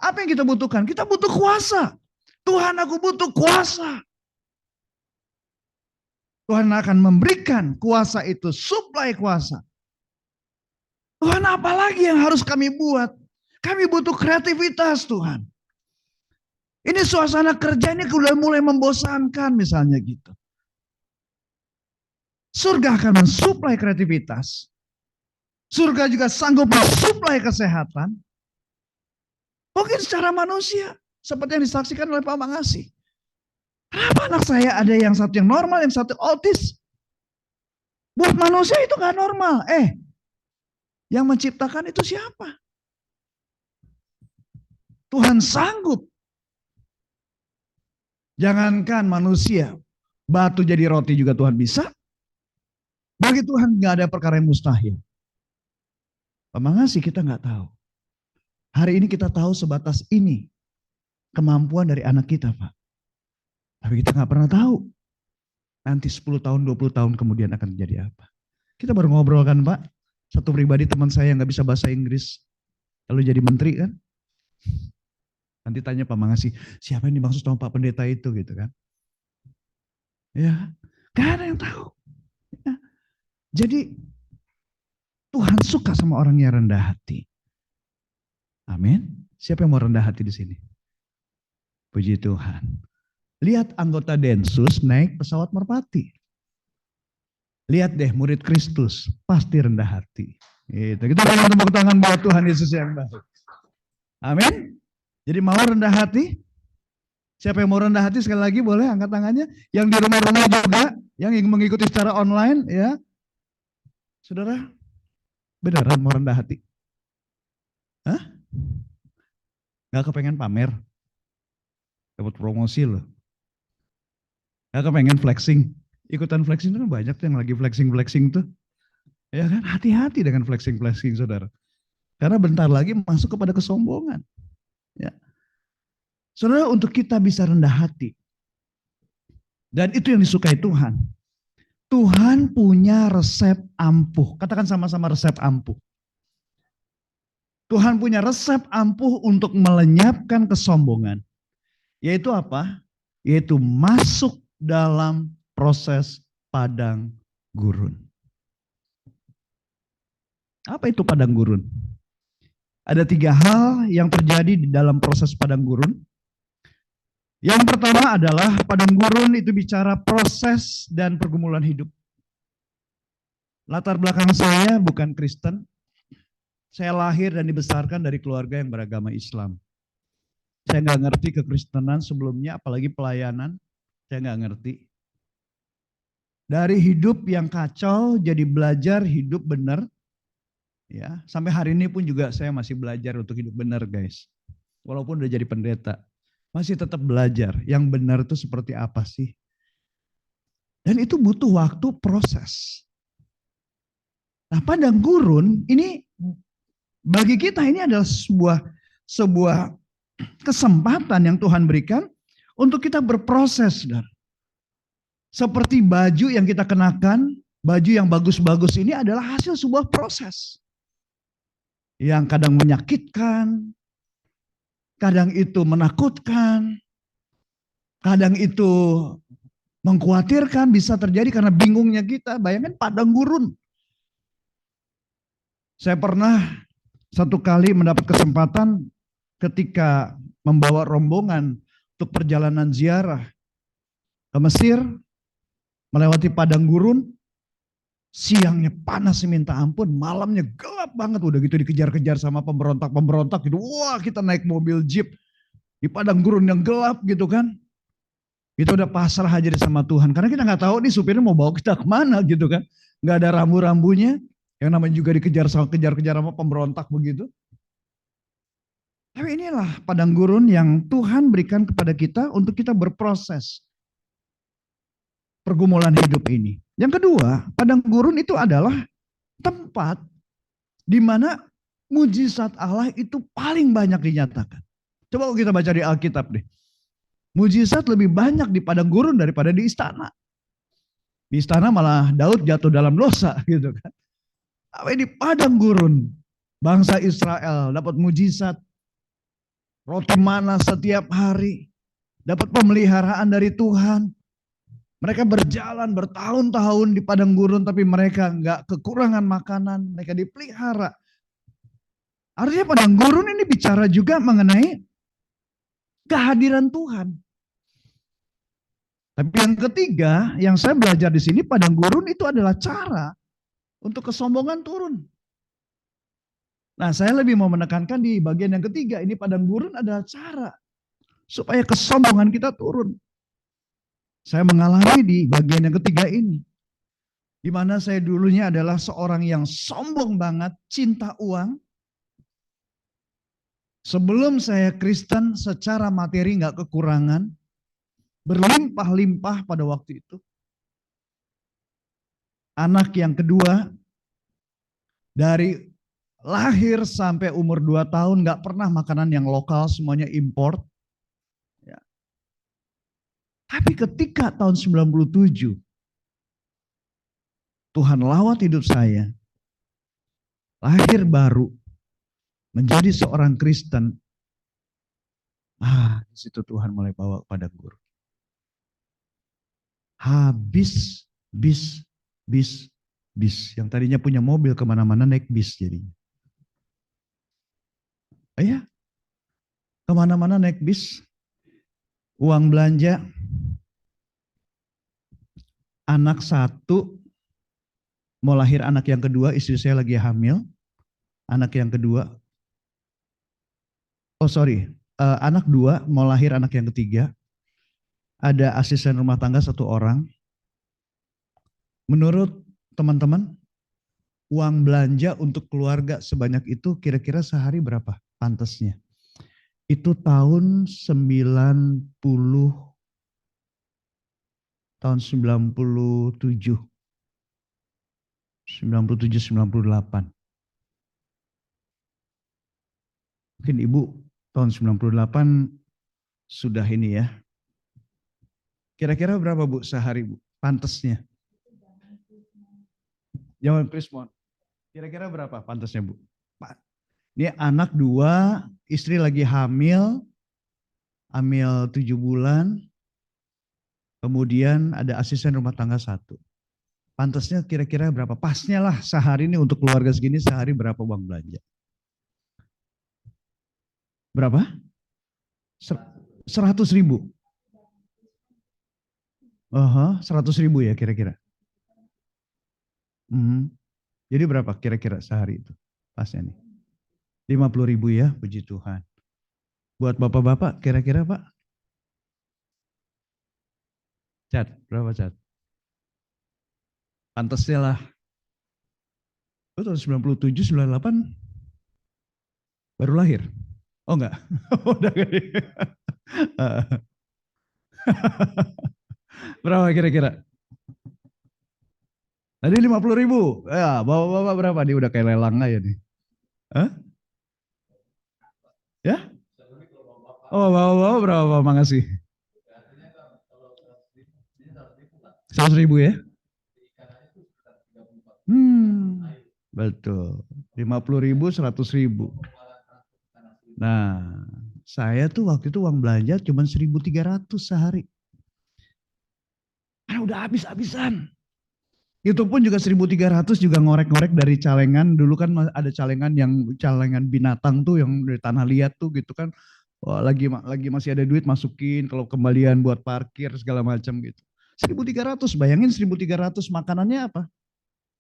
Apa yang kita butuhkan? Kita butuh kuasa. Tuhan, aku butuh kuasa. Tuhan akan memberikan kuasa itu, suplai kuasa. Tuhan, apa lagi yang harus kami buat? Kami butuh kreativitas Tuhan. Ini suasana kerja ini sudah mulai membosankan misalnya gitu. Surga akan mensuplai kreativitas. Surga juga sanggup mensuplai kesehatan. Mungkin secara manusia, seperti yang disaksikan oleh Pak Mangasi. Kenapa anak saya ada yang satu yang normal, yang satu autis? Buat manusia itu gak normal. Yang menciptakan itu siapa? Tuhan sanggup. Jangankan manusia, batu jadi roti juga Tuhan bisa. Bagi Tuhan gak ada perkara yang mustahil. Pak Mangasi kita gak tahu. Hari ini kita tahu sebatas ini kemampuan dari anak kita Pak. Tapi kita gak pernah tahu. Nanti 10 tahun, 20 tahun kemudian akan terjadi apa. Kita baru ngobrol kan Pak. Satu pribadi teman saya yang gak bisa bahasa Inggris. Lalu jadi menteri kan. Nanti tanya Pak Mangasi, siapa yang dimaksud sama Pak Pendeta itu gitu kan. Ya, gak ada yang tahu. Ya. Jadi Tuhan suka sama orang yang rendah hati. Amin. Siapa yang mau rendah hati di sini? Puji Tuhan. Lihat anggota Densus naik pesawat merpati. Lihat deh murid Kristus, pasti rendah hati. Gitu. Kita berikan tepuk tangan buat Tuhan Yesus yang baik. Amin. Jadi mau rendah hati? Siapa yang mau rendah hati sekali lagi boleh angkat tangannya. Yang di rumah-rumah juga, yang ingin mengikuti secara online, ya. Saudara, beneran mau rendah hati? Hah? Gak kepengen pamer? Dapat promosi loh. Gak kepengen flexing? Ikutan flexing itu kan banyak tuh yang lagi flexing-flexing tuh. Ya kan, hati-hati dengan flexing-flexing saudara. Karena bentar lagi masuk kepada kesombongan. Ya. Saudara, untuk kita bisa rendah hati. Dan itu yang disukai Tuhan. Tuhan punya resep ampuh. Katakan sama-sama resep ampuh. Tuhan punya resep ampuh untuk melenyapkan kesombongan. Yaitu apa? Yaitu masuk dalam proses padang gurun. Apa itu padang gurun? Ada 3 hal yang terjadi di dalam proses padang gurun. Yang pertama adalah padang gurun itu bicara proses dan pergumulan hidup. Latar belakang saya bukan Kristen. Saya lahir dan dibesarkan dari keluarga yang beragama Islam. Saya nggak ngerti kekristenan sebelumnya, apalagi pelayanan. Saya nggak ngerti. Dari hidup yang kacau jadi belajar hidup benar. Ya, sampai hari ini pun juga saya masih belajar untuk hidup benar, guys. Walaupun udah jadi pendeta, masih tetap belajar yang benar itu seperti apa sih. Dan itu butuh waktu proses. Nah, padang gurun ini bagi kita ini adalah sebuah kesempatan yang Tuhan berikan untuk kita berproses, saudara. Seperti baju yang kita kenakan, baju yang bagus-bagus ini adalah hasil sebuah proses. Yang kadang menyakitkan, kadang itu menakutkan, kadang itu mengkhawatirkan, bisa terjadi karena bingungnya kita. Bayangkan padang gurun. Saya pernah satu kali mendapat kesempatan ketika membawa rombongan untuk perjalanan ziarah ke Mesir, melewati padang gurun. Siangnya panas minta ampun, malamnya gelap banget, udah gitu dikejar-kejar sama pemberontak-pemberontak gitu. Wah, kita naik mobil jeep di padang gurun yang gelap gitu kan. Itu udah pasrah aja sama Tuhan, karena kita nggak tahu nih supirnya mau bawa kita kemana gitu kan. Nggak ada rambu-rambunya, yang namanya juga dikejar sama pemberontak begitu. Tapi inilah padang gurun yang Tuhan berikan kepada kita untuk kita berproses pergumulan hidup ini. Yang kedua, padang gurun itu adalah tempat di mana mujizat Allah itu paling banyak dinyatakan. Coba kita baca di Alkitab deh. Mujizat lebih banyak di padang gurun daripada di istana. Di istana malah Daud jatuh dalam dosa gitu kan. Tapi di padang gurun bangsa Israel dapat mujizat. Roti mana setiap hari. Dapat pemeliharaan dari Tuhan. Mereka berjalan bertahun-tahun di padang gurun tapi mereka nggak kekurangan makanan, mereka dipelihara. Artinya padang gurun ini bicara juga mengenai kehadiran Tuhan. Tapi yang ketiga, yang saya belajar di sini, padang gurun itu adalah cara untuk kesombongan turun. Nah, saya lebih mau menekankan di bagian yang ketiga, ini padang gurun adalah cara supaya kesombongan kita turun. Saya mengalami di bagian yang ketiga ini. Di mana saya dulunya adalah seorang yang sombong banget, cinta uang. Sebelum saya Kristen secara materi nggak kekurangan, berlimpah-limpah pada waktu itu. Anak yang kedua, dari lahir sampai umur 2 tahun nggak pernah makanan yang lokal, semuanya import. Tapi ketika tahun 97, Tuhan lawat hidup saya, lahir baru, menjadi seorang Kristen. Di situ Tuhan mulai bawa kepada guru. Habis, bis. Yang tadinya punya mobil kemana-mana naik bis jadinya. Ya, kemana-mana naik bis. Uang belanja. Anak 1, mau lahir anak yang kedua, istri saya lagi hamil. Anak yang kedua, anak 2, mau lahir anak yang ketiga. Ada asisten rumah tangga 1 orang. Menurut teman-teman, uang belanja untuk keluarga sebanyak itu kira-kira sehari berapa pantasnya? Itu tahun 97, 98. Mungkin Ibu tahun 98 sudah ini ya. Kira-kira berapa Bu sehari Bu? Pantasnya. Jangan Prismon. Kira-kira berapa pantasnya Bu? Ini anak 2, istri lagi hamil 7 bulan. Kemudian ada asisten rumah tangga 1. Pantasnya kira-kira berapa? Pasnya lah sehari ini untuk keluarga segini sehari berapa uang belanja? Berapa? 100.000. 100.000 ya kira-kira. Jadi berapa kira-kira sehari itu? Pasnya nih. 50.000 ya, puji Tuhan. Buat bapak-bapak kira-kira Pak? Cat, berapa Cat? Pantasnya lah. Oh, tahun 97, 98 baru lahir. Oh enggak. Udah gede. Berapa kira-kira? Tadi 50.000. Ya, bapak-bapak berapa nih? Udah kayak lelang aja nih. Hah? Ya? Oh, bapak-bapak berapa? Makasih. 100.000 ya? Betul. 50.000, 100.000. Nah, saya tuh waktu itu uang belanja cuma 1.300 sehari. Karena udah habis-habisan. Itu pun juga 1.300 juga ngorek-ngorek dari calengan. Dulu kan ada calengan binatang tuh yang dari tanah liat tuh gitu kan. Wah, lagi masih ada duit masukin kalau kembalian buat parkir segala macam gitu. 1.300, bayangin 1.300 makanannya apa?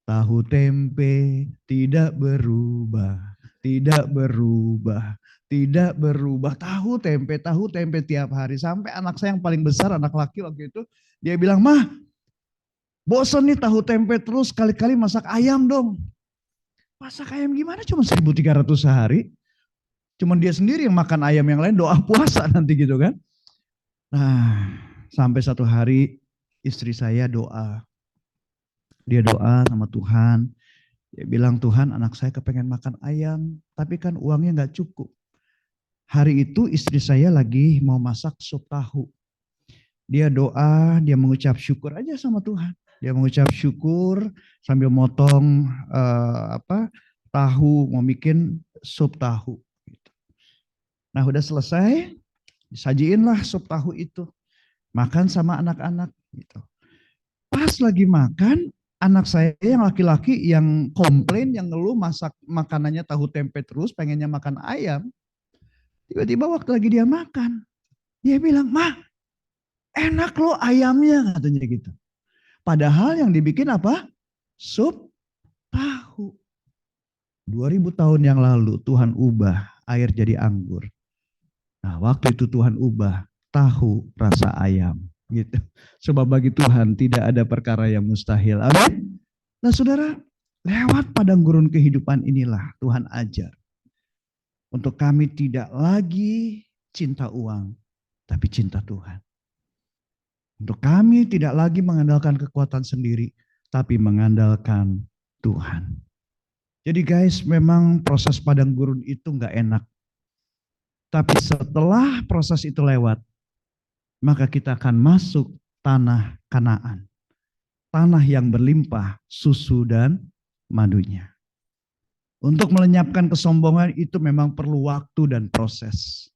Tahu tempe tidak berubah, tidak berubah, tidak berubah. Tahu tempe tiap hari. Sampai anak saya yang paling besar, anak laki waktu itu, dia bilang, "Mah, bosan nih tahu tempe terus, kali-kali masak ayam dong." Masak ayam gimana? Cuma 1.300 sehari. Cuman dia sendiri yang makan ayam, yang lain doa puasa nanti gitu kan. Nah, sampai satu hari istri saya doa. Dia doa sama Tuhan. Dia bilang, "Tuhan, anak saya kepengen makan ayam, tapi kan uangnya nggak cukup." Hari itu istri saya lagi mau masak sup tahu. Dia doa, dia mengucap syukur aja sama Tuhan. Dia mengucap syukur sambil motong tahu, mau bikin sup tahu. Nah, udah selesai, disajiinlah sup tahu itu. Makan sama anak-anak gitu. Pas lagi makan, anak saya yang laki-laki yang komplain, yang ngeluh masak makanannya tahu tempe terus, pengennya makan ayam. Tiba-tiba waktu lagi dia makan, dia bilang, "Mah, enak loh ayamnya," katanya gitu. Padahal yang dibikin apa? Sup tahu. 2000 tahun yang lalu Tuhan ubah air jadi anggur. Nah, waktu itu Tuhan ubah tahu rasa ayam. Gitu. Sebab bagi Tuhan tidak ada perkara yang mustahil. Amin. Nah, saudara, lewat padang gurun kehidupan inilah Tuhan ajar. Untuk kami tidak lagi cinta uang, tapi cinta Tuhan. Untuk kami tidak lagi mengandalkan kekuatan sendiri, tapi mengandalkan Tuhan. Jadi guys, memang proses padang gurun itu nggak enak. Tapi setelah proses itu lewat, maka kita akan masuk tanah Kanaan. Tanah yang berlimpah susu dan madunya. Untuk melenyapkan kesombongan itu memang perlu waktu dan proses.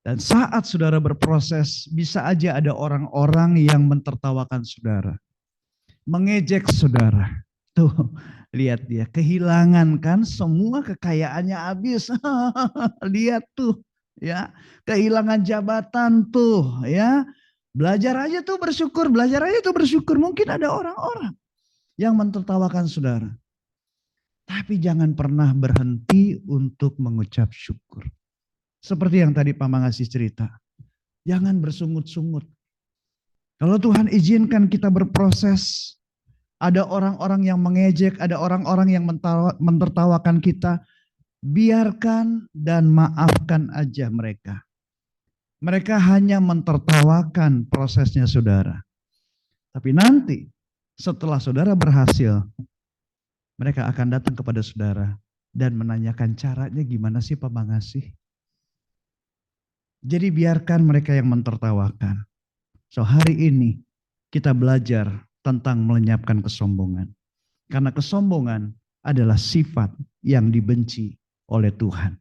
Dan saat saudara berproses, bisa aja ada orang-orang yang mentertawakan saudara. Mengejek saudara. Tuh, lihat dia, kehilangan kan semua kekayaannya habis. Lihat tuh, ya, kehilangan jabatan tuh, ya. Belajar aja tuh bersyukur, belajar aja tuh bersyukur. Mungkin ada orang-orang yang mentertawakan saudara. Tapi jangan pernah berhenti untuk mengucap syukur. Seperti yang tadi Pak Mangasih cerita. Jangan bersungut-sungut. Kalau Tuhan izinkan kita berproses, ada orang-orang yang mengejek, ada orang-orang yang mentertawakan kita, biarkan dan maafkan aja mereka. Mereka hanya mentertawakan prosesnya saudara. Tapi nanti setelah saudara berhasil, mereka akan datang kepada saudara dan menanyakan caranya gimana sih Pak Mangasih. Jadi biarkan mereka yang mentertawakan. So hari ini kita belajar tentang melenyapkan kesombongan. Karena kesombongan adalah sifat yang dibenci oleh Tuhan.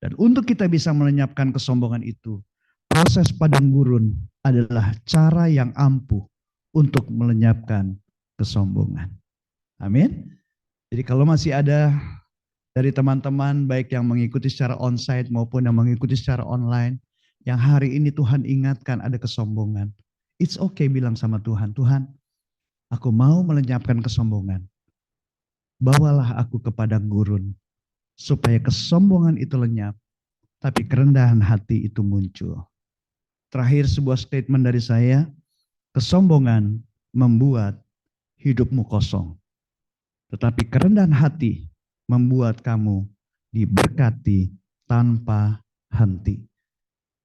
Dan untuk kita bisa melenyapkan kesombongan itu, proses padang gurun adalah cara yang ampuh untuk melenyapkan kesombongan. Amin. Jadi kalau masih ada dari teman-teman baik yang mengikuti secara onsite maupun yang mengikuti secara online, yang hari ini Tuhan ingatkan ada kesombongan. It's okay bilang sama Tuhan, "Tuhan, aku mau melenyapkan kesombongan. Bawalah aku ke padang gurun, supaya kesombongan itu lenyap, tapi kerendahan hati itu muncul." Terakhir sebuah statement dari saya, kesombongan membuat hidupmu kosong. Tetapi kerendahan hati membuat kamu diberkati tanpa henti.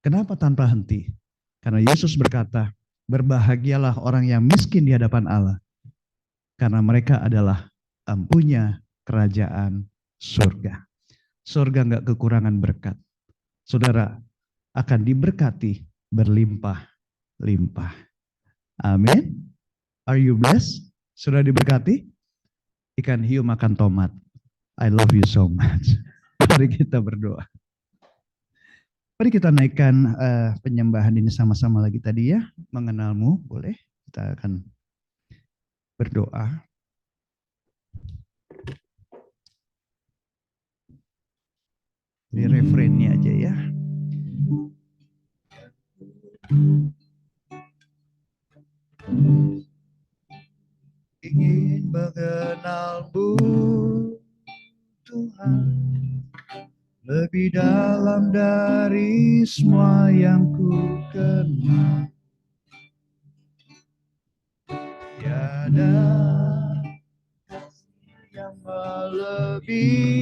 Kenapa tanpa henti? Karena Yesus berkata, berbahagialah orang yang miskin di hadapan Allah, karena mereka adalah empunya kerajaan surga. Surga enggak kekurangan berkat. Saudara akan diberkati berlimpah-limpah. Amin. Are you blessed? Sudah diberkati? Ikan hiu makan tomat. I love you so much. Mari kita berdoa. Mari kita naikkan penyembahan ini sama-sama lagi tadi ya. Mengenalmu, boleh? Kita akan berdoa. Ini refrainnya aja ya. Ingin mengenalmu Tuhan, lebih dalam dari semua yang ku kenal. Tiada kasih yang melebihi.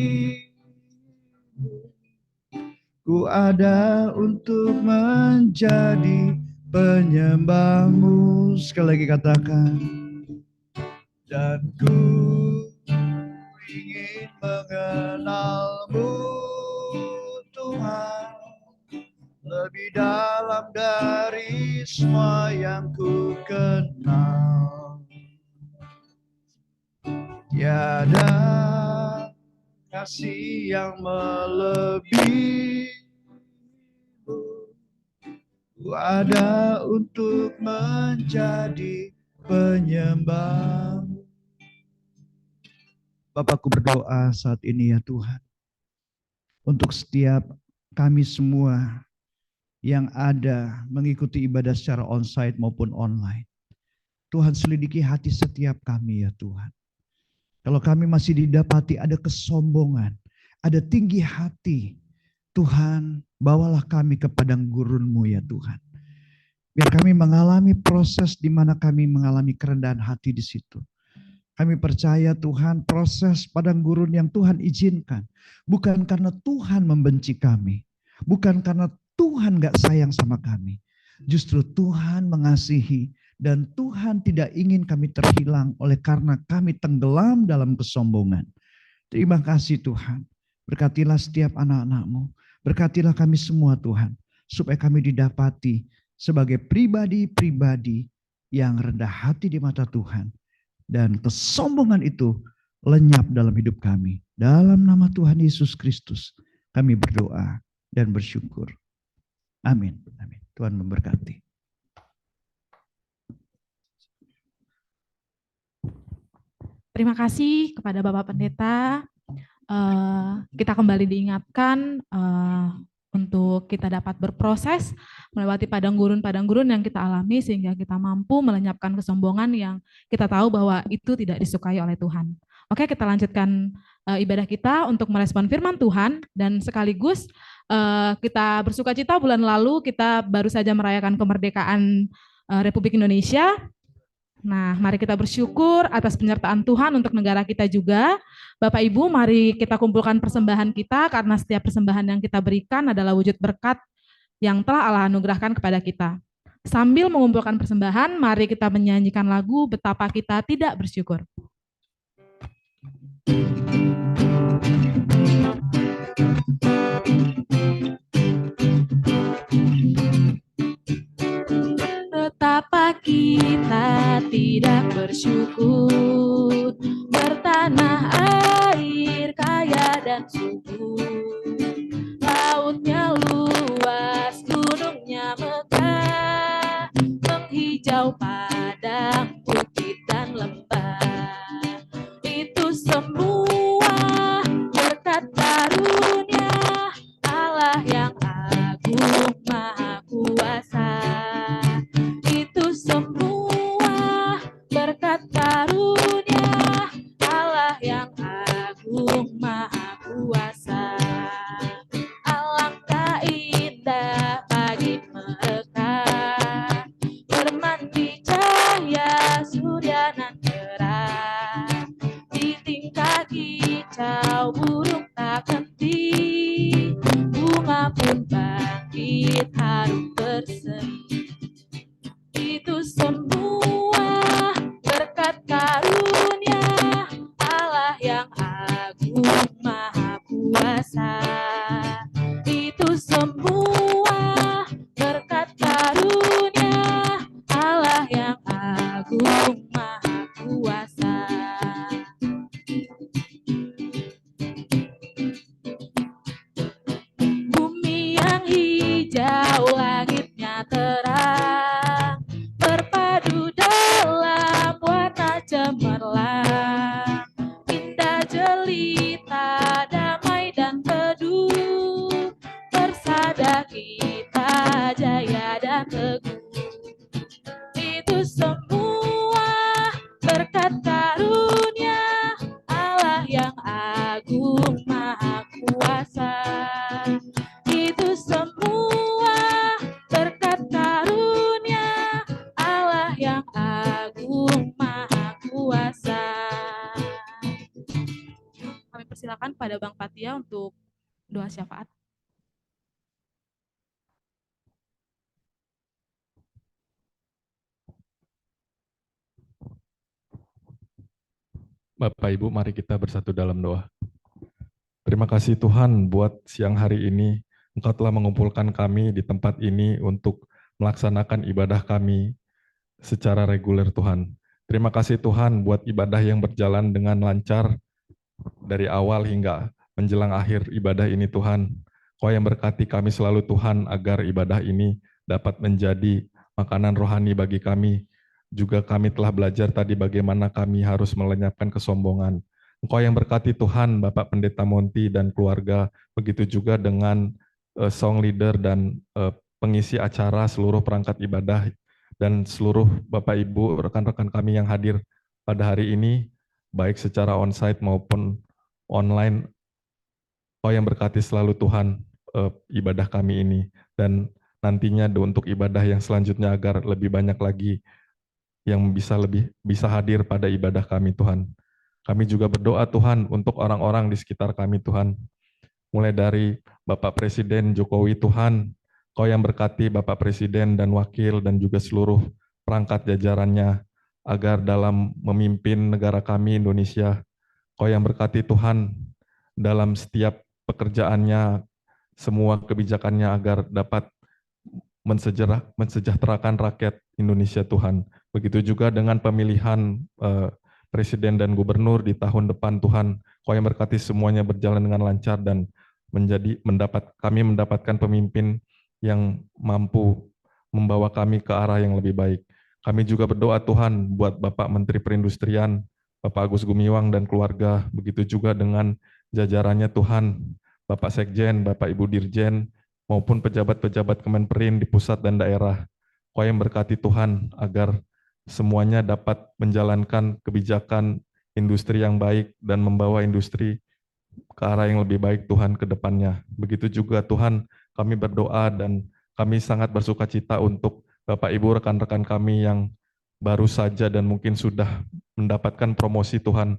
Ku ada untuk menjadi penyembahmu. Sekali lagi katakan. Dan ku ingin mengenalmu Tuhan, lebih dalam dari semua yang ku kenal. Tiada kasih yang melebihi. Ku ada untuk menjadi penyembah. Bapakku berdoa saat ini ya Tuhan, untuk setiap kami semua yang ada mengikuti ibadah secara onsite maupun online. Tuhan selidiki hati setiap kami ya Tuhan. Kalau kami masih didapati ada kesombongan, ada tinggi hati, Tuhan bawalah kami ke padang gurun-Mu ya Tuhan. Biar kami mengalami proses di mana kami mengalami kerendahan hati di situ. Kami percaya Tuhan proses padang gurun yang Tuhan izinkan. Bukan karena Tuhan membenci kami. Bukan karena Tuhan gak sayang sama kami. Justru Tuhan mengasihi dan Tuhan tidak ingin kami terhilang oleh karena kami tenggelam dalam kesombongan. Terima kasih Tuhan. Berkatilah setiap anak-anak-Mu. Berkatilah kami semua Tuhan. Supaya kami didapati sebagai pribadi-pribadi yang rendah hati di mata Tuhan. Dan kesombongan itu lenyap dalam hidup kami. Dalam nama Tuhan Yesus Kristus kami berdoa dan bersyukur. Amin. Amin. Tuhan memberkati. Terima kasih kepada Bapak Pendeta. Kita kembali diingatkan untuk kita dapat berproses melewati padang gurun yang kita alami sehingga kita mampu melenyapkan kesombongan yang kita tahu bahwa itu tidak disukai oleh Tuhan. Oke, kita lanjutkan ibadah kita untuk merespon firman Tuhan dan sekaligus kita bersukacita bulan lalu kita baru saja merayakan kemerdekaan Republik Indonesia. Nah, mari kita bersyukur atas penyertaan Tuhan untuk negara kita juga. Bapak Ibu, mari kita kumpulkan persembahan kita karena setiap persembahan yang kita berikan adalah wujud berkat yang telah Allah anugerahkan kepada kita. Sambil mengumpulkan persembahan, mari kita menyanyikan lagu Betapa Kita Tidak Bersyukur. Betapa kita tidak bersyukur, bertanah air kaya dan subur, lautnya luas, gunungnya megah, menghijau padang, bukit dan lembah. Itu semua berkat karunia Allah yang agung maha kuasa. Semua berkat karunia Allah yang agung maha kuasa. Alangkah indah pagi mereka, bermandi cahaya surya nan cerah. persilakan pada Bang Fatia untuk doa syafaat. Bapak Ibu, mari kita bersatu dalam doa. Terima kasih Tuhan buat siang hari ini. Engkau telah mengumpulkan kami di tempat ini untuk melaksanakan ibadah kami secara reguler Tuhan. Terima kasih Tuhan buat ibadah yang berjalan dengan lancar dari awal hingga menjelang akhir ibadah ini Tuhan. Kau yang berkati kami selalu Tuhan agar ibadah ini dapat menjadi makanan rohani bagi kami. Juga kami telah belajar tadi bagaimana kami harus melenyapkan kesombongan. Engkau yang berkati Tuhan, Bapak Pendeta Monty dan keluarga, begitu juga dengan song leader dan pengisi acara seluruh perangkat ibadah dan seluruh Bapak Ibu, rekan-rekan kami yang hadir pada hari ini, baik secara onsite maupun online. Kau yang berkati selalu Tuhan ibadah kami ini, dan nantinya untuk ibadah yang selanjutnya agar lebih banyak lagi yang bisa hadir pada ibadah kami Tuhan. Kami juga berdoa Tuhan untuk orang-orang di sekitar kami Tuhan. Mulai dari Bapak Presiden Jokowi Tuhan, Kau yang berkati Bapak Presiden dan Wakil dan juga seluruh perangkat jajarannya agar dalam memimpin negara kami Indonesia, Kau yang berkati Tuhan dalam setiap pekerjaannya, semua kebijakannya agar dapat mensejahterakan rakyat Indonesia Tuhan. Begitu juga dengan pemilihan presiden dan gubernur di tahun depan Tuhan. Kau yang berkati semuanya berjalan dengan lancar dan kami mendapatkan pemimpin yang mampu membawa kami ke arah yang lebih baik. Kami juga berdoa Tuhan buat Bapak Menteri Perindustrian, Bapak Agus Gumiwang dan keluarga, begitu juga dengan jajarannya Tuhan, Bapak Sekjen, Bapak Ibu Dirjen, maupun pejabat-pejabat Kemenperin di pusat dan daerah. Kau yang berkati Tuhan agar semuanya dapat menjalankan kebijakan industri yang baik dan membawa industri ke arah yang lebih baik Tuhan ke depannya. Begitu juga Tuhan, kami berdoa dan kami sangat bersuka cita untuk Bapak Ibu rekan-rekan kami yang baru saja dan mungkin sudah mendapatkan promosi Tuhan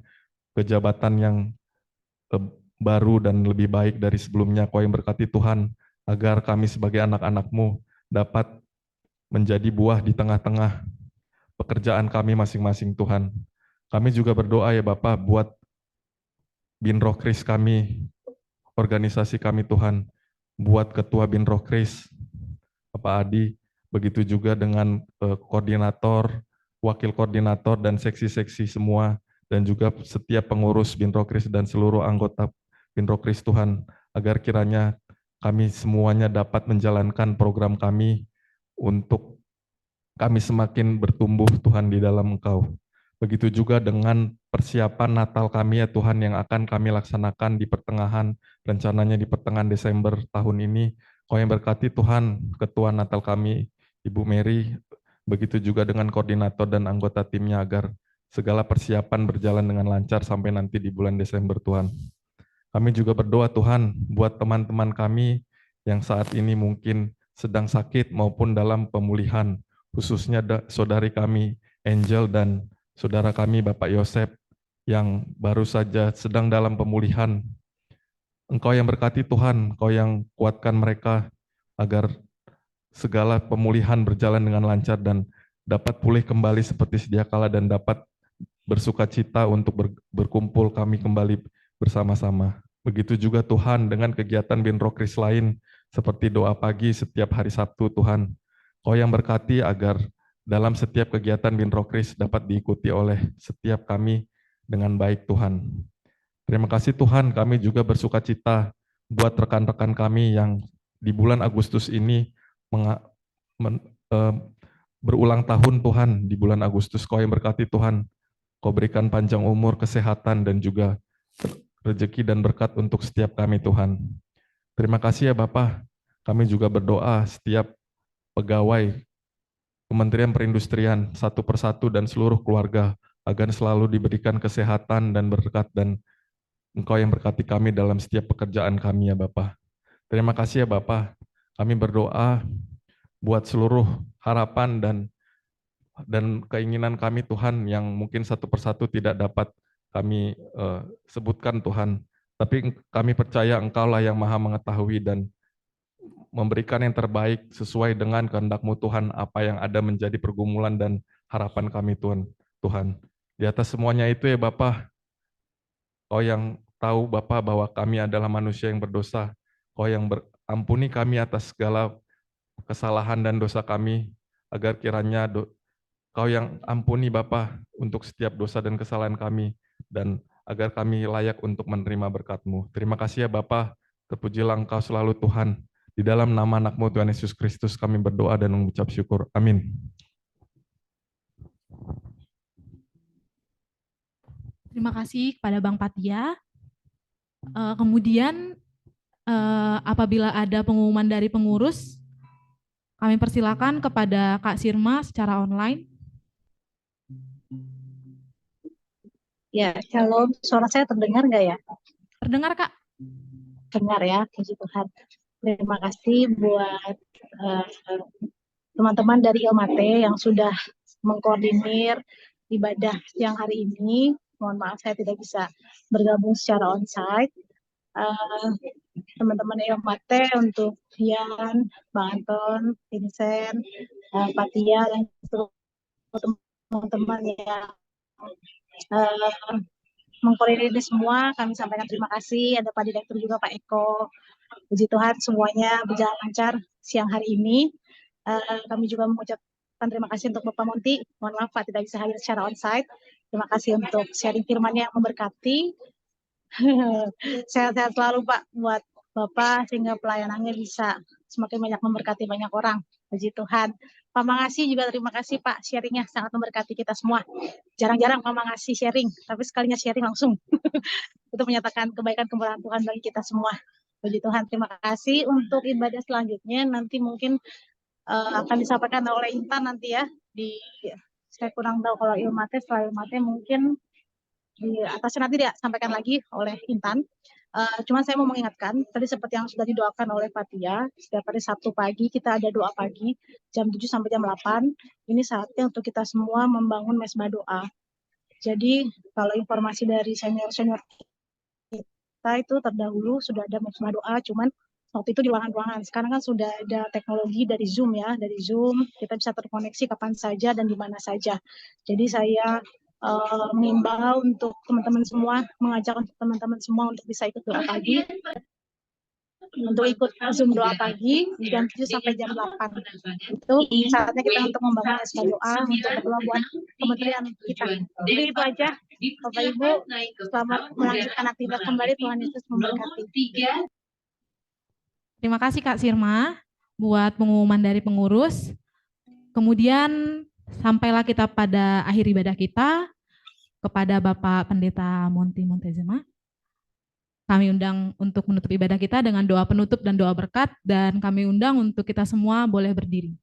ke jabatan yang baru dan lebih baik dari sebelumnya. Kau yang berkati Tuhan agar kami sebagai anak-anak-Mu dapat menjadi buah di tengah-tengah pekerjaan kami masing-masing Tuhan. Kami juga berdoa ya Bapak buat Bin Rohkris kami, organisasi kami Tuhan, buat Ketua Bin Rohkris, Bapak Adi, begitu juga dengan koordinator, wakil koordinator dan seksi-seksi semua, dan juga setiap pengurus Bin Rohkris dan seluruh anggota Bin Rohkris Tuhan, agar kiranya kami semuanya dapat menjalankan program kami untuk kami semakin bertumbuh Tuhan di dalam Engkau. Begitu juga dengan persiapan Natal kami ya Tuhan yang akan kami laksanakan di pertengahan, rencananya di pertengahan Desember tahun ini. Kau yang berkati Tuhan, Ketua Natal kami, Ibu Mary, begitu juga dengan koordinator dan anggota timnya agar segala persiapan berjalan dengan lancar sampai nanti di bulan Desember Tuhan. Kami juga berdoa Tuhan buat teman-teman kami yang saat ini mungkin sedang sakit maupun dalam pemulihan, khususnya saudari kami Angel dan saudara kami Bapak Yosep yang baru saja sedang dalam pemulihan. Engkau yang berkati Tuhan, Engkau yang kuatkan mereka agar segala pemulihan berjalan dengan lancar dan dapat pulih kembali seperti sedia kala dan dapat bersuka cita untuk berkumpul kami kembali bersama-sama. Begitu juga Tuhan dengan kegiatan Bin Rohkris lain seperti doa pagi setiap hari Sabtu Tuhan. Kau yang berkati agar dalam setiap kegiatan Bin Rohkris dapat diikuti oleh setiap kami dengan baik Tuhan. Terima kasih Tuhan, kami juga bersuka cita buat rekan-rekan kami yang di bulan Agustus ini berulang tahun Tuhan di bulan Agustus. Kau yang berkati Tuhan, Kau berikan panjang umur, kesehatan, dan juga rezeki dan berkat untuk setiap kami Tuhan. Terima kasih ya Bapak, kami juga berdoa setiap pegawai Kementerian Perindustrian satu persatu dan seluruh keluarga agar selalu diberikan kesehatan dan berkat dan Engkau yang berkati kami dalam setiap pekerjaan kami ya Bapak. Terima kasih ya Bapak, kami berdoa buat seluruh harapan dan keinginan kami Tuhan yang mungkin satu persatu tidak dapat kami sebutkan Tuhan, Tapi kami percaya Engkaulah yang Maha mengetahui dan memberikan yang terbaik sesuai dengan kehendak-Mu Tuhan, apa yang ada menjadi pergumulan dan harapan kami Tuhan. Di atas semuanya itu ya Bapa, Kau yang tahu Bapa bahwa kami adalah manusia yang berdosa. Kau yang berampuni kami atas segala kesalahan dan dosa kami, agar kiranya Kau yang ampuni Bapa untuk setiap dosa dan kesalahan kami, dan agar kami layak untuk menerima berkat-Mu. Terima kasih ya Bapa, terpujilah Engkau selalu Tuhan. Di dalam nama anak-Mu Tuhan Yesus Kristus kami berdoa dan mengucap syukur. Amin. Terima kasih kepada Bang Patia. Kemudian apabila ada pengumuman dari pengurus, kami persilakan kepada Kak Sirma secara online. Ya, shalom. Suara saya terdengar nggak ya? Terdengar, Kak? Dengar ya, puji Tuhan. Terima kasih buat teman-teman dari Ilmate yang sudah mengkoordinir ibadah siang hari ini. Mohon maaf saya tidak bisa bergabung secara onsite. Teman-teman Ilmate untuk Ian, Bang Anton, Vincent, Patia, dan teman-teman yang mengkoordinir ini semua, kami sampaikan terima kasih. Ada Pak Direktur juga, Pak Eko. Puji Tuhan semuanya berjalan lancar siang hari ini. Kami juga mengucapkan terima kasih untuk Bapak Monti. Mohon maaf Pak tidak bisa hadir secara onsite. Terima kasih untuk sharing firman-Nya yang memberkati. Sehat-sehat selalu Pak buat Bapak sehingga pelayanannya bisa semakin banyak memberkati banyak orang. Puji Tuhan. Pak Mangasi juga terima kasih Pak, sharingnya sangat memberkati kita semua. Jarang-jarang Pak Mangasi sharing, tapi sekalinya sharing langsung. Itu menyatakan kebaikan kemurahan Tuhan bagi kita semua. Puji Tuhan, terima kasih. Untuk ibadah selanjutnya nanti mungkin akan disampaikan oleh Intan nanti ya. Saya kurang tahu kalau Ilmate, setelah Ilmate mungkin di atasnya nanti disampaikan lagi oleh Intan. Cuman saya mau mengingatkan, tadi seperti yang sudah didoakan oleh Fatia, setiap hari Sabtu pagi kita ada doa pagi, jam 7 sampai jam 8. Ini saatnya untuk kita semua membangun mesbah doa. Jadi kalau informasi dari senior-senior kita itu terdahulu sudah ada mesbah doa, cuman waktu itu di ruangan-ruangan. Sekarang kan sudah ada teknologi dari Zoom ya, dari Zoom kita bisa terkoneksi kapan saja dan di mana saja. Jadi saya mengimbau untuk teman-teman semua, mengajak untuk teman-teman semua untuk bisa ikut doa pagi, untuk ikut Zoom doa pagi jam 7 sampai jam 8. Itu saatnya kita untuk membangun mesbah doa untuk berdoa buat kementerian kita. Jadi itu aja, Bapak Ibu, selamat melanjutkan aktivitas kembali, Tuhan Yesus memberkati. Terima kasih Kak Sirma buat pengumuman dari pengurus. Kemudian sampailah kita pada akhir ibadah kita kepada Bapak Pendeta Monti Montezema. Kami undang untuk menutup ibadah kita dengan doa penutup dan doa berkat, dan kami undang untuk kita semua boleh berdiri.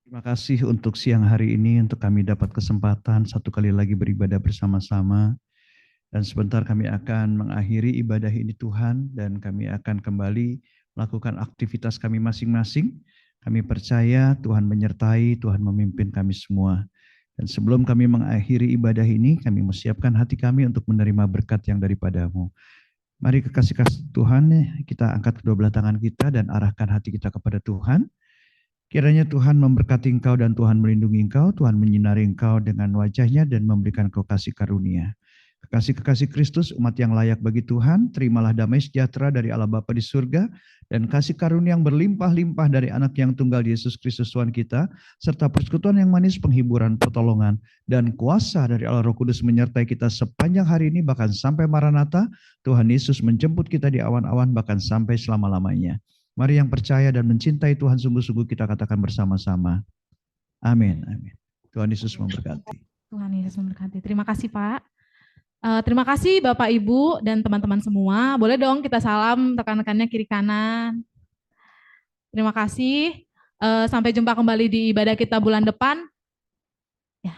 Terima kasih untuk siang hari ini, untuk kami dapat kesempatan satu kali lagi beribadah bersama-sama. Dan sebentar kami akan mengakhiri ibadah ini Tuhan, dan kami akan kembali melakukan aktivitas kami masing-masing. Kami percaya Tuhan menyertai, Tuhan memimpin kami semua. Dan sebelum kami mengakhiri ibadah ini, kami mempersiapkan hati kami untuk menerima berkat yang daripada-Mu. Mari kekasih-kasih Tuhan, kita angkat kedua belah tangan kita dan arahkan hati kita kepada Tuhan. Kiranya Tuhan memberkati engkau dan Tuhan melindungi engkau, Tuhan menyinari engkau dengan wajah-Nya dan memberikan engkau kasih karunia. Kekasih-kekasih Kristus, umat yang layak bagi Tuhan, terimalah damai sejahtera dari Allah Bapa di surga, dan kasih karunia yang berlimpah-limpah dari anak yang tunggal Yesus Kristus Tuhan kita, serta persekutuan yang manis, penghiburan, pertolongan, dan kuasa dari Allah Roh Kudus menyertai kita sepanjang hari ini, bahkan sampai Maranatha. Tuhan Yesus menjemput kita di awan-awan, bahkan sampai selama-lamanya. Mari yang percaya dan mencintai Tuhan sungguh-sungguh kita katakan bersama-sama. Amin. Amin. Tuhan Yesus memberkati. Tuhan Yesus memberkati. Terima kasih Pak. Terima kasih Bapak Ibu dan teman-teman semua. Boleh dong kita salam rekan-rekannya kiri kanan. Terima kasih. Sampai jumpa kembali di ibadah kita bulan depan. Ya.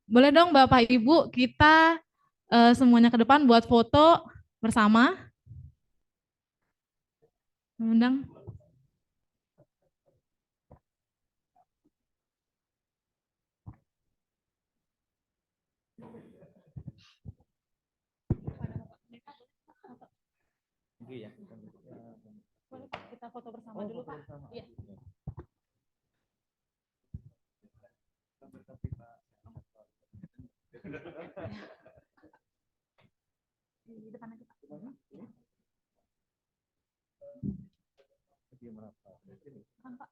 Boleh dong Bapak Ibu kita semuanya ke depan buat foto bersama. Mengundang. kita foto bersama dulu, Pak. Iya. Di depan aja, Pak. Kan, Pak.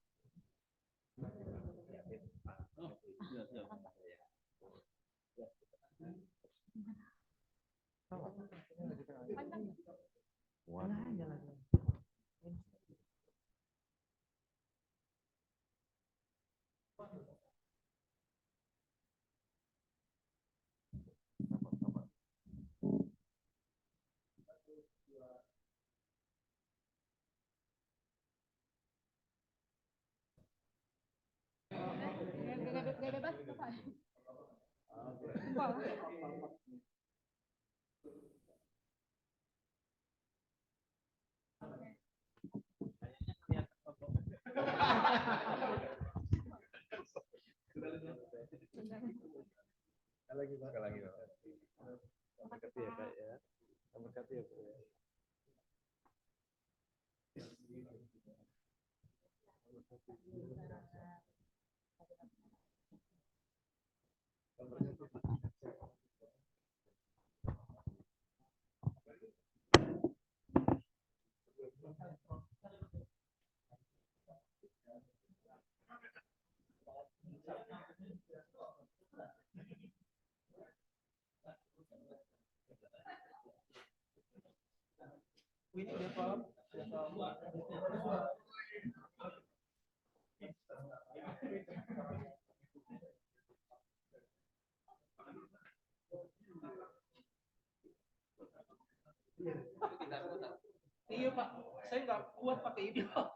Gak bebas, Pak. Lagi Pak. Berkati ya Kak ya. Berkati ya Pak ya. Ini udah paham? Iya Pak, saya nggak kuat pakai ini Pak.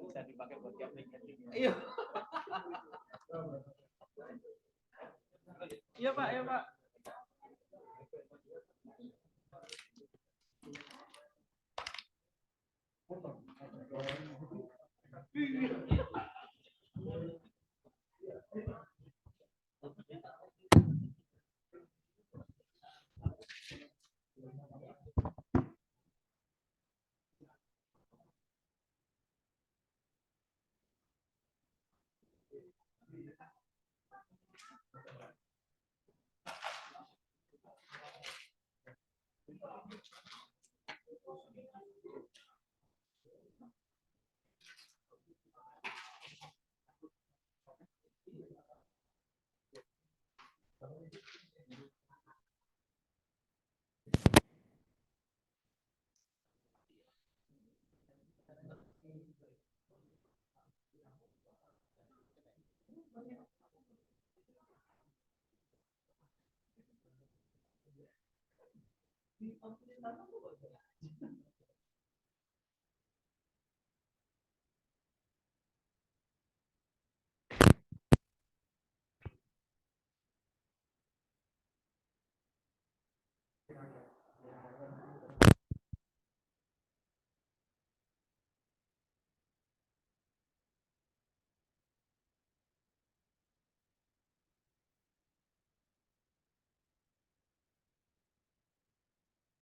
Bisa dipakai buat gambling. Iya. Iya Pak, ya Pak.